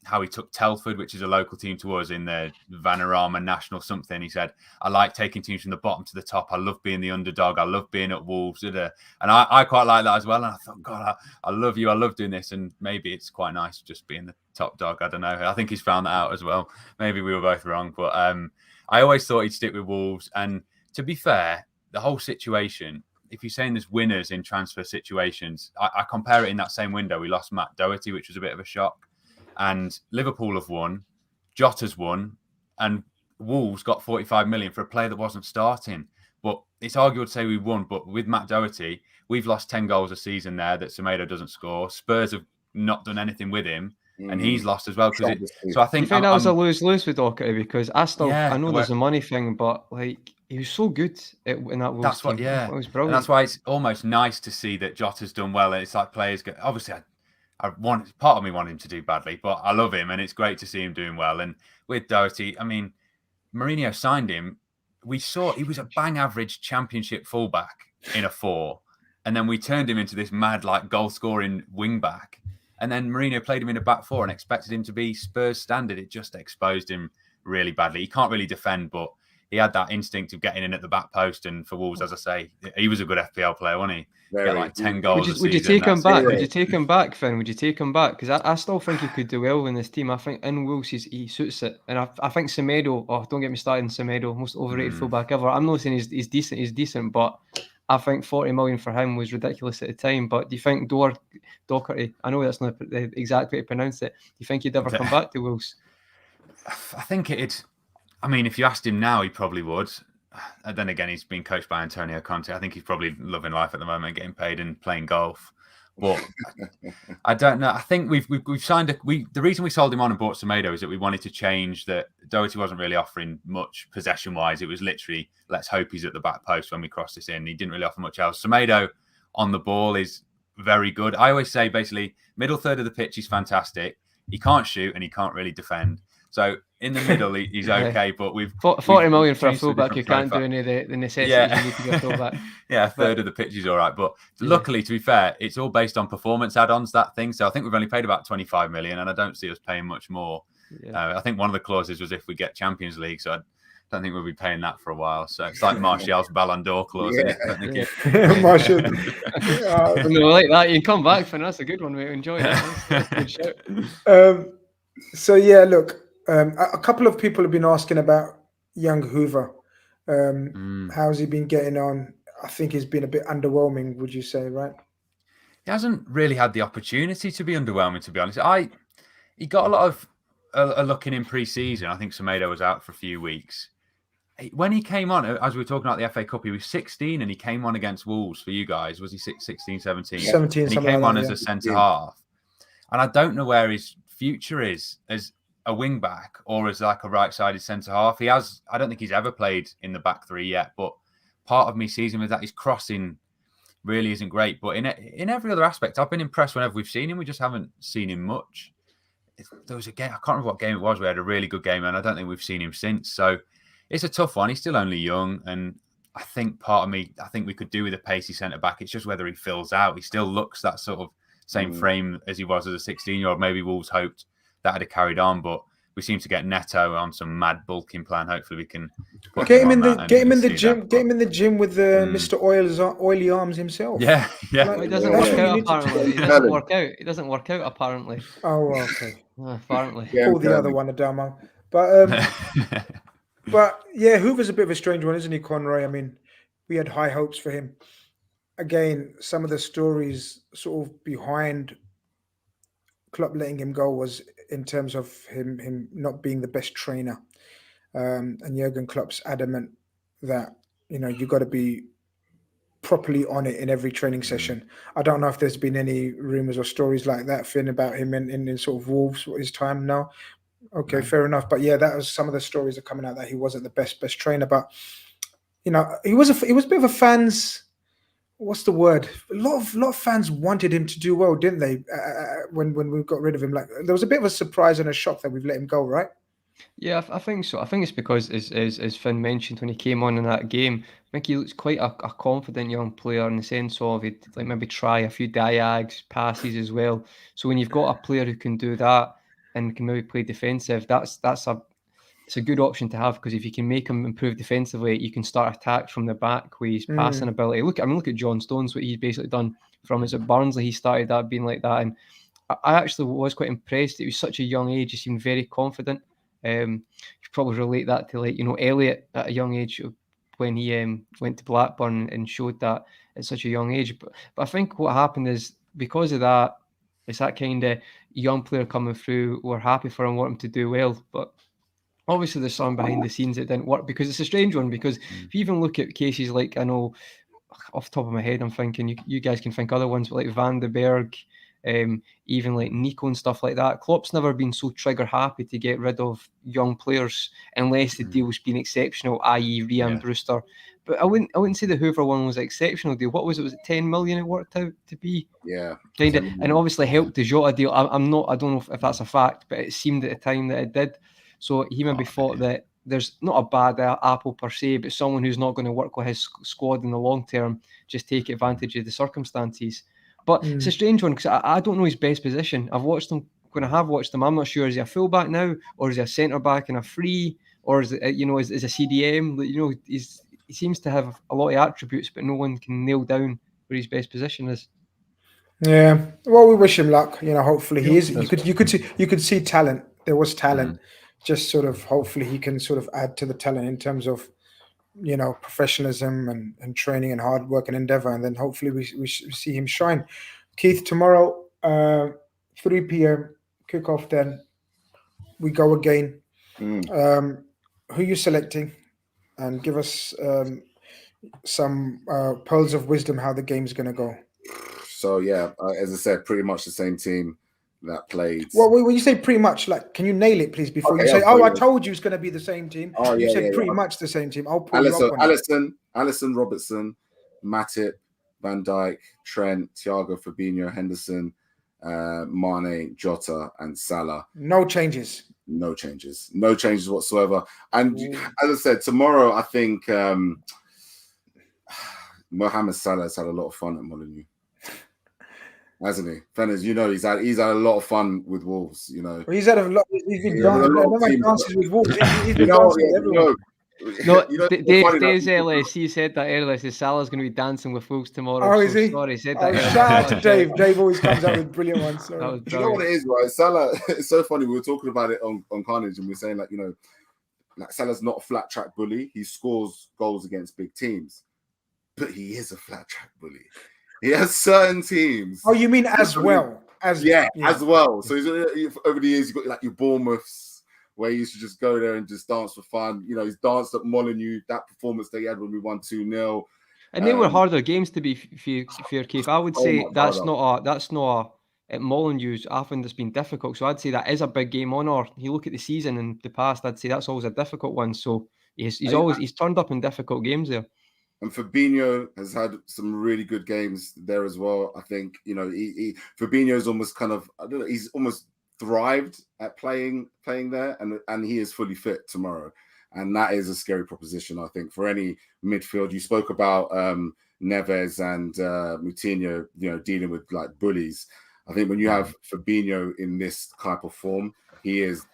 how he took Telford, which is a local team to us in the Vanarama National something. He said, I like taking teams from the bottom to the top. I love being the underdog. I love being at Wolves. And I quite like that as well. And I thought, God, I love you. I love doing this. And maybe it's quite nice just being the top dog. I don't know. I think he's found that out as well. Maybe we were both wrong. But I always thought he'd stick with Wolves. And to be fair, the whole situation, if you're saying there's winners in transfer situations, I compare it in that same window. We lost Matt Doherty, which was a bit of a shock. And Liverpool have won, Jota's won, and Wolves got 45 million for a player that wasn't starting. But it's arguable to say we won. But with Matt Doherty, we've lost 10 goals a season there that Semedo doesn't score. Spurs have not done anything with him. And he's lost as well. So I think that was a lose-lose with Doherty because I know there's a money thing, but like he was so good in that Wolves team. It was brilliant. And that's why it's almost nice to see that Jota's done well. And it's like players get, obviously part of me wanted him to do badly, but I love him and it's great to see him doing well. And with Doherty, I mean, Mourinho signed him. We saw he was a bang average Championship fullback in a 4. And then we turned him into this mad, like goal scoring wing back. And then Mourinho played him in a back 4 and expected him to be Spurs standard. It just exposed him really badly. He can't really defend, but he had that instinct of getting in at the back post. And for Wolves, as I say, he was a good FPL player, wasn't he? Got like 10 goals. Would you take him back? Would you take him back, Finn? Would you take him back? Because I still think he could do well in this team. I think in Wolves he suits it. And I think Semedo, don't get me started on Semedo, most overrated fullback ever. I'm not saying he's decent, but I think 40 million for him was ridiculous at the time. But do you think Doherty, I know that's not the exact way to pronounce it, do you think he'd ever come back to Wolves? I think if you asked him now, he probably would. And then again, he's been coached by Antonio Conte. I think he's probably loving life at the moment, getting paid and playing golf. But I don't know. I think we've signed the reason we sold him on and bought Semedo is that we wanted to change that. Doherty wasn't really offering much possession-wise. It was literally, let's hope he's at the back post when we cross this in. He didn't really offer much else. Semedo on the ball is very good. I always say, basically, middle third of the pitch, he's fantastic. He can't shoot and he can't really defend. So in the middle, he's okay, but we've 40 million for a fullback who can't do any of the necessities you need to be a fullback. A third of the pitch is all right, but luckily, to be fair, it's all based on performance add-ons, that thing. So I think we've only paid about 25 million, and I don't see us paying much more. I think one of the clauses was if we get Champions League, so I don't think we'll be paying that for a while. So it's like Martial's Ballon d'Or clause. Martial. No, like that. You can come back, Finn. That's a good one. We enjoy that. That's a good shout. So yeah, look. A couple of people have been asking about young Hoever. How's he been getting on? I think he's been a bit underwhelming, would you say, right? He hasn't really had the opportunity to be underwhelming, to be honest. He got a lot of a look in pre-season. I think Semedo was out for a few weeks. When he came on, as we were talking about the FA Cup, he was 16 and he came on against Wolves for you guys. Was he 16, 17? 17, and he came on as a centre-half. And I don't know where his future is as a wing back or as like a right-sided centre-half. I don't think he's ever played in the back 3 yet, but part of me sees him as that his crossing really isn't great. But in every other aspect, I've been impressed whenever we've seen him. We just haven't seen him much. There was a game, I can't remember what game it was. We had a really good game, and I don't think we've seen him since. So it's a tough one. He's still only young, and I think we could do with a pacey centre back. It's just whether he fills out. He still looks that sort of same frame as he was as a 16-year-old. Maybe Wolves hoped that had carried on, but we seem to get Neto on some mad bulking plan. Hopefully, we can get him in the gym with Mr. Oily Arms himself. Yeah. Well, it doesn't work out apparently. It doesn't work out apparently. Oh, okay. Apparently, call the other one Adamo. But but yeah, Hoover's a bit of a strange one, isn't he, Conroy? I mean, we had high hopes for him. Again, some of the stories sort of behind Klopp letting him go was in terms of him not being the best trainer. And Jurgen Klopp's adamant that, you got to be properly on it in every training session. I don't know if there's been any rumors or stories like that, Finn, about him in sort of Wolves, his time now. Okay, fair enough. But yeah, that was some of the stories are coming out that he wasn't the best trainer. But, he was a bit of a fans... What's the word? A lot of fans wanted him to do well, didn't they? When we got rid of him, like there was a bit of a surprise and a shock that we've let him go, right? Yeah, I think so. I think it's because, as Finn mentioned when he came on in that game, I think he looks quite a confident young player in the sense of he'd like maybe try a few diags, passes as well. So when you've got a player who can do that and can maybe play defensive, it's a good option to have, because if you can make him improve defensively, you can start attack from the back with his passing ability. Look at John Stones, what he's basically done from his at Barnsley. He started that being like that, and I actually was quite impressed. It was such a young age; he seemed very confident. You probably relate that to Elliot at a young age when he went to Blackburn and showed that at such a young age. But I think what happened is because of that, it's that kind of young player coming through. We're happy for him, want him to do well, but obviously there's some behind the scenes that didn't work, because it's a strange one, because if you even look at cases like, I know off the top of my head I'm thinking you guys can think other ones, but like Van den Berg, even like Nico and stuff like that, Klopp's never been so trigger happy to get rid of young players unless the deal's been exceptional, i.e. Ryan Brewster. But I wouldn't say the Hoever one was an exceptional deal. What was it 10 million it worked out to be? Yeah, kind of, and obviously helped the Jota deal. I don't know if that's a fact, but it seemed at the time that it did. So he maybe thought that there's not a bad apple per se, but someone who's not going to work with his squad in the long term, just take advantage of the circumstances. But it's a strange one, because I don't know his best position. I've watched him when I have watched him. I'm not sure, is he a fullback now, or is he a centre back and a free, or is it, is a CDM? He seems to have a lot of attributes, but no one can nail down where his best position is. Yeah, well, we wish him luck. Hopefully he is. You could see talent. There was talent. Just sort of hopefully he can sort of add to the talent in terms of professionalism and training and hard work and endeavor, and then hopefully we see him shine. Keith, tomorrow 3 p.m. kickoff, then we go again. Who you selecting? And give us some pearls of wisdom how the game's going to go. So yeah, as I said, pretty much the same team that played. Well, when you say pretty much, like, can you nail it, please, before you say, I told you it's going to be the same team. You said pretty much the same team. I'll pull you up on Alisson, Robertson, Matip, Van Dijk, Trent, Thiago, Fabinho, Henderson, Mane, Jota, and Salah. No changes whatsoever. And as I said, tomorrow, I think Mohamed Salah has had a lot of fun at Molineux. Hasn't he? Fenners, he's had a lot of fun with Wolves. Well, he's had a lot. He's been dances with Wolves. He's been dancing with everyone. Dave's LFC said that earlier. Says Salah's going to be dancing with Wolves tomorrow. Oh, is he? Sorry, said that. Shout out to Dave. Dave always comes out with brilliant ones. You know what it is, right? Salah. It's so funny. We were talking about it on Carnage, and we were saying like Salah's not a flat track bully. He scores goals against big teams, but he is a flat track bully. He has certain teams. Oh, you mean as well? As well. So he's, over the years, you've got like your Bournemouths, where he used to just go there and just dance for fun. He's danced at Molineux, that performance they had when we won 2-0. And they were harder games, to be fair, Keith. I would say that's not at Molineux. Often it's been difficult. So I'd say that is a big game on. Or you look at the season in the past, I'd say that's always a difficult one. So he's turned up in difficult games there. And Fabinho has had some really good games there as well. I think, Fabinho's almost kind of, I don't know, he's almost thrived at playing there, and he is fully fit tomorrow. And that is a scary proposition, I think, for any midfield. You spoke about Neves and Moutinho, dealing with like bullies. I think when you have Fabinho in this type of form, he is,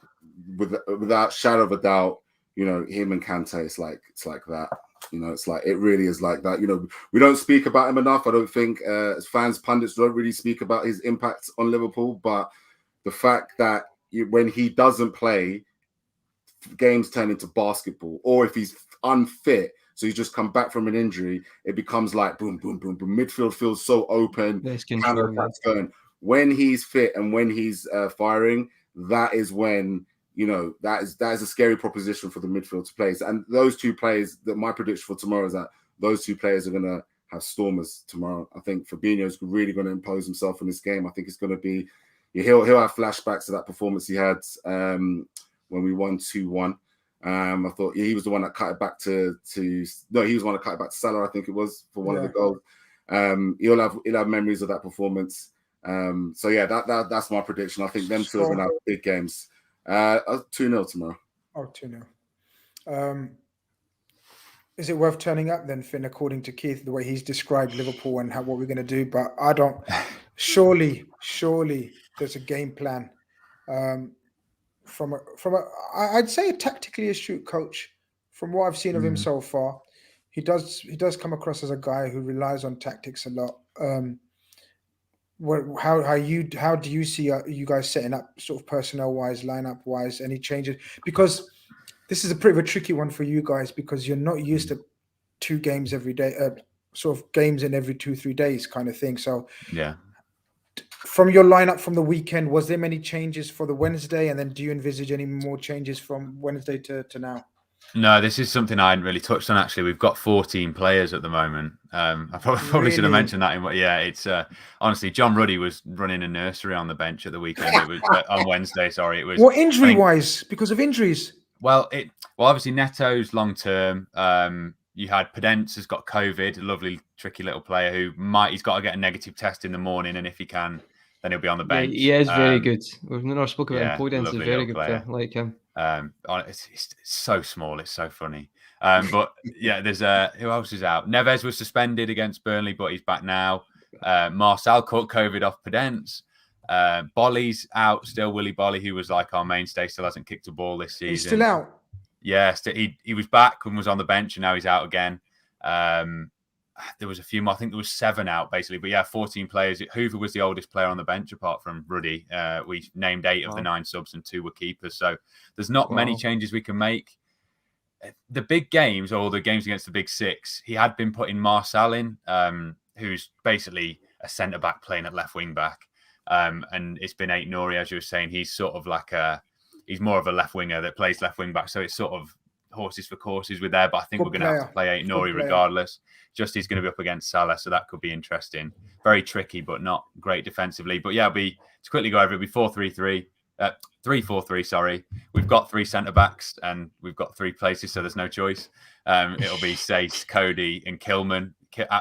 without shadow of a doubt, him and Kante, it's like that. It's like, it really is like that. We don't speak about him enough. I don't think as fans, pundits don't really speak about his impact on Liverpool. But the fact that when he doesn't play, games turn into basketball, or if he's unfit, so he's just come back from an injury, it becomes like boom, boom, boom, boom. Midfield feels so open. Counter-attacks going. When he's fit and when he's firing, that is when, that is a scary proposition for the midfield to play. And those two players, my prediction for tomorrow is that those two players are going to have stormers tomorrow. I think Fabinho is really going to impose himself in this game. I think it's going to be, he'll have flashbacks to that performance he had when we won 2-1. I thought he was the one that cut it back to he was the one that cut it back to Salah, I think it was, for one of the goals. He'll have memories of that performance. So yeah, that's my prediction. I think them two are going to have big games. 2-0 tomorrow. Oh, 2-0. Is it worth turning up then, Finn, according to Keith, the way he's described Liverpool and what we're going to do? But I don't. Surely there's a game plan. I'd say a tactically astute coach. From what I've seen of him so far, he does come across as a guy who relies on tactics a lot. How do you see you guys setting up, sort of personnel wise, lineup wise, any changes? Because this is a pretty of a tricky one for you guys, because you're not used to 2 games every day, sort of games in every 2-3 days kind of thing. So yeah. From your lineup from the weekend, was there many changes for the Wednesday? And then do you envisage any more changes from Wednesday to now? No, this is something I hadn't really touched on, actually. We've got 14 players at the moment. I probably should have mentioned that. It's honestly, John Ruddy was running a nursery on the bench at the weekend. It was on Wednesday, sorry. It was. What, injury-wise? Because of injuries? Well, obviously Neto's long-term. You had Podence has got COVID, a lovely, tricky little player he's got to get a negative test in the morning, and if he can, then he'll be on the bench. Yeah, he is very good. We've never spoken about him. Podence is a very good player, like him. It's so small, it's so funny. But yeah, there's who else is out? Neves was suspended against Burnley, but he's back now. Marcel caught COVID off Podence. Bolly's out still. Willy Bolly, who was like our mainstay, still hasn't kicked a ball this season. He's still out. Yeah, he was back and was on the bench, and now he's out again. There was a few more. I think there was 7 out basically, but yeah, 14 players. Hoever was the oldest player on the bench apart from Ruddy. We named 8 of the 9 subs, and 2 were keepers. So there's not many changes we can make. The big games, or the games against the big 6, he had been putting Marcel in, who's basically a centre back playing at left wing back. And it's been Aït-Nouri, as you were saying. He's sort of like he's more of a left winger that plays left wing back. So it's sort of horses for courses with there. But I think we're going to have to play Aït-Nouri regardless. Just he's going to be up against Salah, so that could be interesting. Very tricky, but not great defensively. But yeah, to quickly go over it, it'll be 4-3-3. 3-4-3, sorry. We've got 3 centre backs and we've got 3 places, so there's no choice. It'll be Sace, Cody, and Kilman.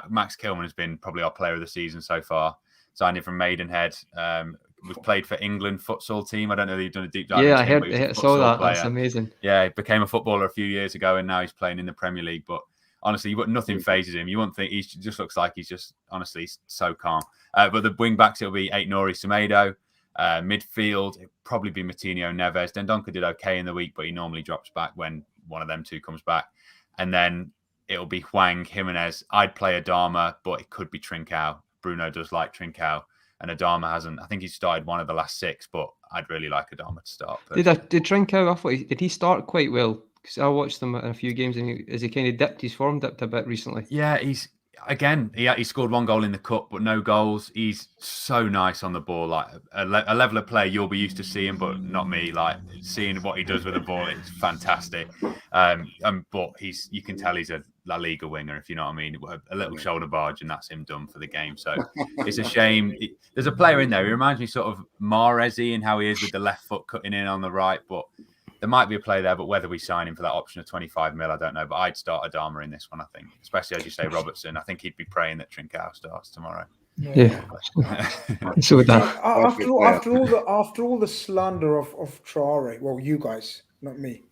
Max Kilman has been probably our player of the season so far. Signing from Maidenhead. Was played for England futsal team. I don't know if you've done a deep dive. Yeah, I saw that. Player. That's amazing. Yeah, he became a footballer a few years ago, and now he's playing in the Premier League. But honestly, nothing phases him. You wouldn't think he just looks like he's just honestly so calm. But the wing backs, it'll be Aït-Nouri, Semedo. Midfield, it'll probably be Moutinho, Neves. Dendoncker did okay in the week, but he normally drops back when one of them 2 comes back. And then it'll be Hwang, Jimenez. I'd play Adama, but it could be Trincao. Bruno does like Trincao. And Adama hasn't. I think he started one of the last 6, but I'd really like Adama to start. Did Trincao, did he start quite well? Because I watched him in a few games, and he kind of dipped a bit recently. Yeah, he scored 1 goal in the cup, but no goals. He's so nice on the ball, like a level of play you'll be used to seeing, but not me. Like seeing what he does with the ball, it's fantastic. But you can tell he's a La Liga winger, if you know what I mean. A little shoulder barge, and that's him done for the game. So it's a shame. There's a player in there. He reminds me sort of Mahrez-y in how he is with the left foot cutting in on the right, but there might be a play there, but whether we sign him for that option of 25 mil, I don't know. But I'd start Adama in this one, I think. Especially, as you say, Robertson. I think he'd be praying that Trincao starts tomorrow. Yeah. So with that. After all the slander of Traore, well, you guys, not me.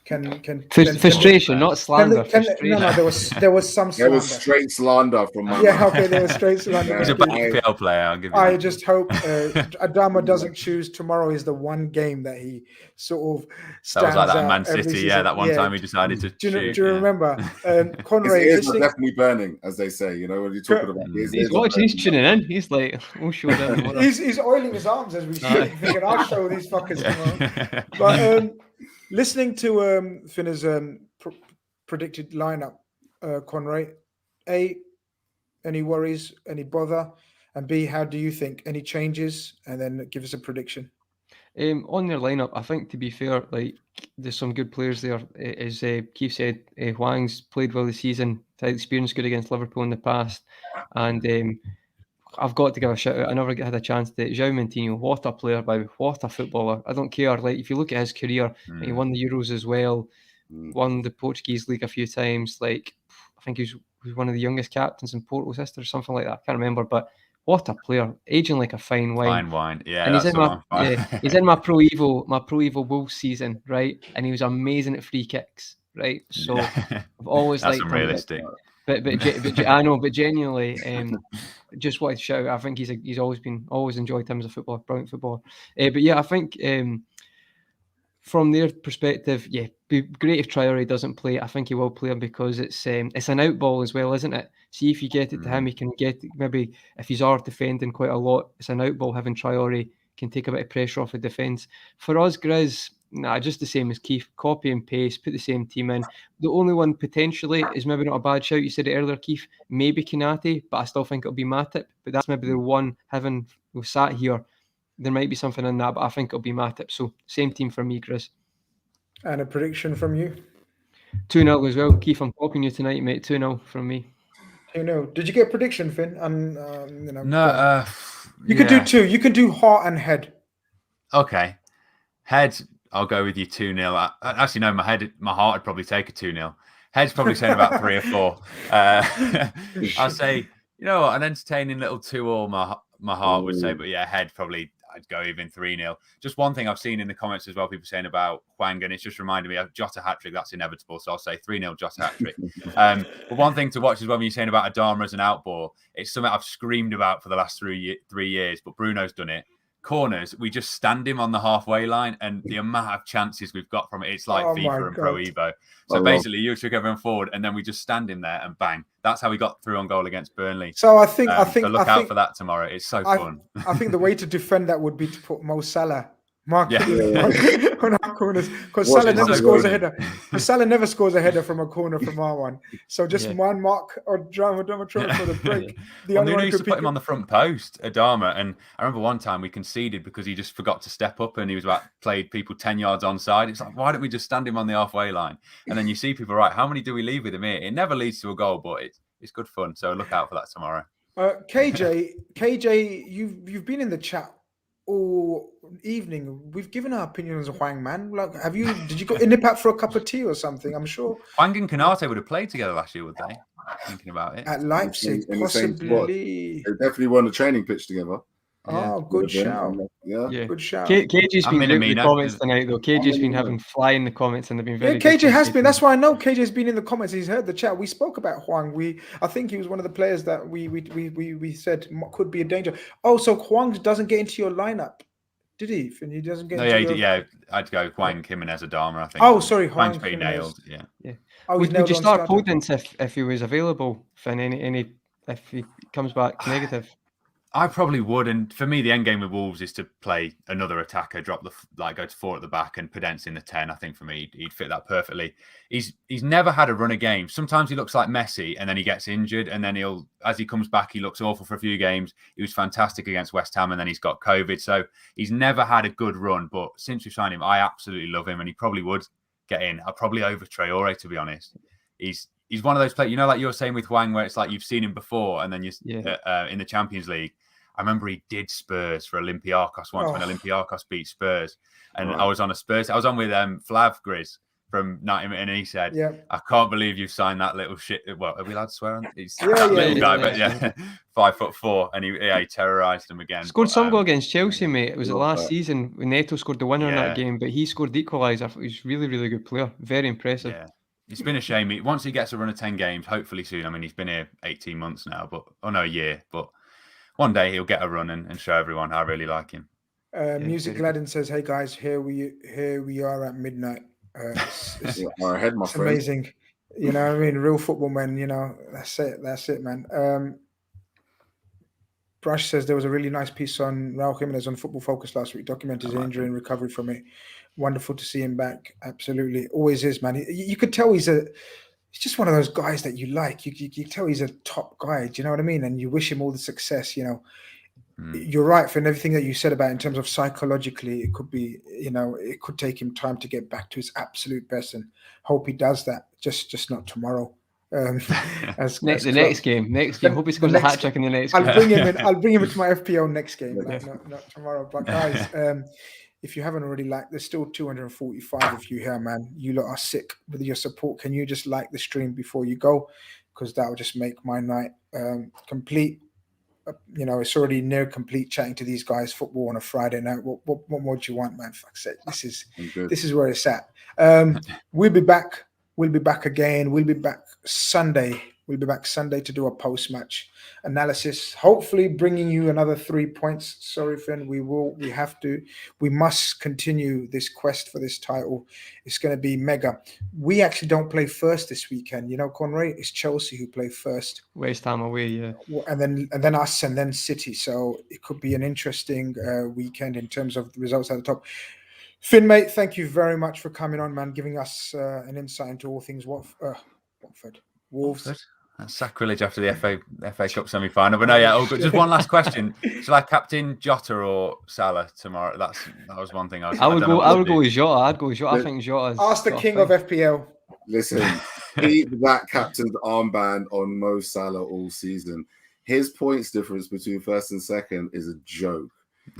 Frustration, not slander. No, there was some slander. There was straight slander from my Yeah, okay, there was straight slander. He's a bad FPL player, I'll give you I that. just hope Adama doesn't choose tomorrow is the one game that he sort of stands that was like that out Man City, season. that one time he decided to do shoot. you remember? Conrad, his ears are definitely burning, as they say, you know, when you're talking about he's watching, he's tuning in. He's like, we'll show them. he's oiling his arms as we speak, thinking, I'll show these fuckers tomorrow. But listening to Finna's predicted lineup, Conrad, A, any worries, any bother? And B, how do you think? Any changes? And then give us a prediction. On their lineup, I think, to be fair, like there's some good players there. As Keith said, Hwang's played well this season, had experience good against Liverpool in the past, and I've got to give a shout out. I never had a chance to João Moutinho. What a player, what a footballer! I don't care. Like if you look at his career, he won the Euros as well, won the Portuguese league a few times. Like I think he was one of the youngest captains in Porto's history, or something like that. I can't remember, but what a player, aging like a fine wine. Fine wine, yeah. And he's in my Pro Evo Wolves season, right? And he was amazing at free kicks, right? So I've always liked him. Unrealistic. But I know, but genuinely, just wanted to shout out, I think he's always enjoyed him as a footballer, brilliant footballer. But yeah, I think from their perspective, yeah, be great if Traore doesn't play. I think he will play him because it's an out ball as well, isn't it? See if you get it to him, he can get maybe if he's defending quite a lot. It's an out ball. Having Traore can take a bit of pressure off the defence. For us, Grizz, just the same as Keith. Copy and paste, put the same team in. The only one potentially is maybe not a bad shout. You said it earlier, Keith. Maybe Konate, but I still think it'll be Matip. But that's maybe the one. Having we sat here, there might be something in that, but I think it'll be Matip. So same team for me, Grizz. And a prediction from you? 2-0 as well. Keith, I'm copying you tonight, mate. 2-0 from me. 2-0. Did you get a prediction, Finn? No. You could do two. You can do heart and head. Okay. Head, I'll go with you 2-0. Actually, no, my heart would probably take a 2-0. Head's probably saying about 3 or 4. I'll say, an entertaining little 2-2 my heart would say, but yeah, head probably I'd go even 3-0. Just one thing I've seen in the comments as well, people saying about Hwang, and it's just reminded me of Jota hat-trick, that's inevitable, so I'll say 3-0 Jota hat-trick. But one thing to watch as well when you're saying about Adama as an outball, it's something I've screamed about for the last 3 years, but Bruno's done it. Corners, we just stand him on the halfway line, and the amount of chances we've got from it, it's like FIFA and Pro Evo. So basically, you took everyone forward, and then we just stand him there, and bang! That's how we got through on goal against Burnley. So I think so look out for that tomorrow. It's so fun. I think the way to defend that would be to put Mo Salah on our corners, because Salah never scores a header. Salah never scores a header from a corner from our one. So just one mark or drama for the break. They used to put him on the front post, Adama, and I remember one time we conceded because he just forgot to step up and he was played people 10 yards onside. It's like, why don't we just stand him on the halfway line? And then you see people, right, how many do we leave with him here? It never leads to a goal, but it's good fun. So look out for that tomorrow. KJ, you've been in the chat all evening. We've given our opinions on Hwang, man. Like, did you go nip out for a cup of tea or something? I'm sure Hwang and Konate would have played together last year, would they? Thinking about it. At Leipzig, possibly. They definitely won the training pitch together. Oh, good shout. Yeah, good shout. KJ's been in the comments tonight, though. KJ's been having fly in the comments, and they've been very. KJ has been. That's why I know KJ's been in the comments. He's heard the chat. We spoke about Hwang. I think he was one of the players that we said could be a danger. Oh, so Hwang doesn't get into your lineup, did he? And he doesn't get. I'd go Hwang, Jimenez, Adama. I think. Oh, sorry, Hwang's pretty nailed. Yeah. Oh, would you start Podence if he was available? Finn, if he comes back negative? I probably would, and for me, the end game with Wolves is to play another attacker, go to 4 at the back, and Podence in the 10. I think for me, he'd fit that perfectly. He's never had a run of games. Sometimes he looks like Messi, and then he gets injured, and then as he comes back, he looks awful for a few games. He was fantastic against West Ham, and then he's got COVID, so he's never had a good run. But since we've signed him, I absolutely love him, and he probably would get in. I'd probably over Traore, to be honest. He's one of those players, like you're saying with Hwang, where it's like you've seen him before, and then in the Champions League. I remember he did Spurs for Olympiacos once when Olympiacos beat Spurs. And I was on a Spurs. I was on with Flav Grizz. from 90 minutes, and he said, Yeah. I can't believe you've signed that little shit. Well, are we allowed to swear on? He's Yeah, that yeah, little guy, yeah. but yeah, 5'4", and he terrorised him again. Scored But, some goal against Chelsea, mate. It was love last that. season when Neto scored the winner in Yeah. that game, but he scored the equaliser. He's really, really good player. Very impressive. Yeah. It's been a shame. Once he gets a run of 10 games, hopefully soon. I mean, he's been here 18 months now, a year. But one day he'll get a run and show everyone how I really like him. Music Gladden says, "Hey guys, here we are at midnight. Our head, my it's friend. amazing. You know what I mean? Real football men. You know, that's it, man." Brush says there was a really nice piece on Raul Jimenez on Football Focus last week, documented his injury and recovery from it. Wonderful to see him back. Absolutely, always is, man. You could tell he's just one of those guys that you like. You tell he's a top guy. Do you know what I mean? And you wish him all the success. You know. You're right for everything that you said about in terms of psychologically, it could be, it could take him time to get back to his absolute best, and hope he does that. Just not tomorrow. Next game. Hope he scores a hat trick in the next game. I'll bring him into my FPL next game, not tomorrow. But guys, if you haven't already liked, there's still 245 of you here, man. You lot are sick with your support. Can you just like the stream before you go? Because that will just make my night complete. It's already near complete chatting to these guys football on a Friday night. What more do you want, man? Fuck's sake. This is where it's at. We'll be back. We'll be back again. We'll be back Sunday. We'll be back Sunday to do a post-match analysis. Hopefully bringing you another 3 points. Sorry, Finn. We must continue this quest for this title. It's going to be mega. We actually don't play first this weekend. Conway, it's Chelsea who play first. West Ham away, yeah. And then us and then City. So it could be an interesting weekend in terms of the results at the top. Finn, mate, thank you very much for coming on, man, giving us an insight into all things Watford. Wolves. That's sacrilege after the FA Cup semi-final. But no, yeah, all good. Just one last question. Shall I captain Jota or Salah tomorrow? That was one thing I would go with Jota. I'd go with Jota. I think Jota's... Ask the king of FPL. Listen, keep that captain's armband on Mo Salah all season. His points difference between first and second is a joke.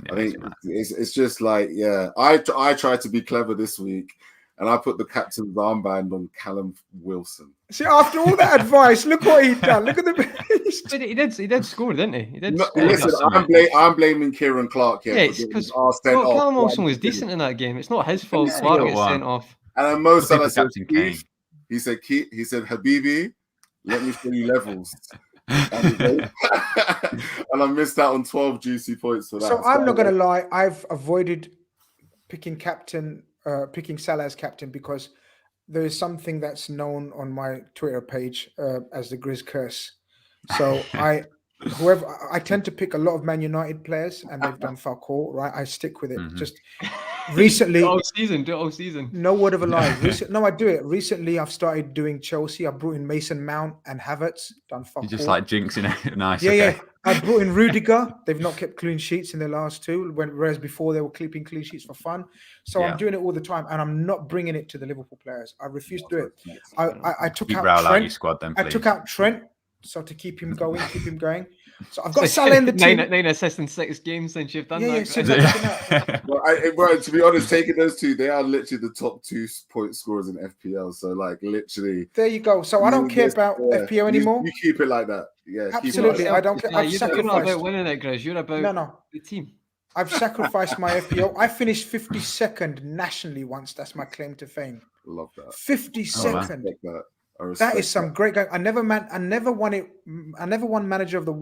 Yeah, I think it's just like, I tried to be clever this week, and I put the captain's armband on Callum Wilson. See, after all that advice, look what he done. Look at the. He did score, didn't he? He did. Listen, I'm blaming Kieran Clark here. Yeah, because Callum Wilson was decent in that game. It's not his fault. Clark gets sent off. And then Mo Salah said, he said, Habibi, let me show you levels. And I missed out on 12 juicy points for that. So I'm not going to lie. I've avoided picking Salah as captain because there is something that's known on my Twitter page as the Grizz curse. So I tend to pick a lot of Man United players, and they've done fuck all, right? I stick with it. Just recently, all season. No word of a lie. I do it. Recently, I've started doing Chelsea. I brought in Mason Mount and Havertz. Done fuck all. You just like jinxing it. Nice. Yeah, yeah. I brought in Rudiger. They've not kept clean sheets in their last two, whereas before they were keeping clean sheets for fun. So I'm doing it all the time, and I'm not bringing it to the Liverpool players. I refuse to do it. I took out Trent. Out your squad, then, I took out Trent. So to keep him going. So I've got Salah in the team. 9 assists in 6 games since you've done that. Well, to be honest, taking those two, they are literally the top 2 point scorers in FPL. So literally. There you go. So I don't care about FPL anymore. You keep it like that. Yeah, absolutely. I don't care. You're not about winning it, Grizz. You're about the team. I've sacrificed my FPL. I finished 52nd nationally once. That's my claim to fame. Love that. 52nd. That is some great guy. I never won it. I never won manager of the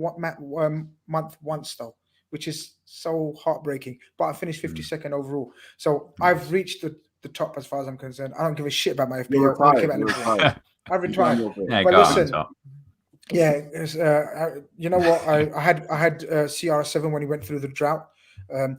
month once though, which is so heartbreaking. But I finished 52nd overall. So I've reached the top as far as I'm concerned. I don't give a shit about my FPL. I retired. But listen, you know what? I had CR7 when he went through the drought.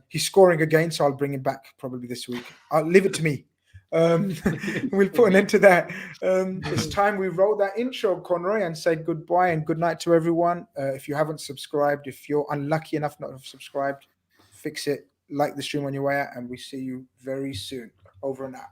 He's scoring again, so I'll bring him back probably this week. I'll leave it to me. We'll put an end to that. It's time we roll that intro, Conroy, and say goodbye and good night to everyone. If you haven't subscribed, if you're unlucky enough not to have subscribed, fix it. Like the stream on your way out, and we see you very soon. Over and out.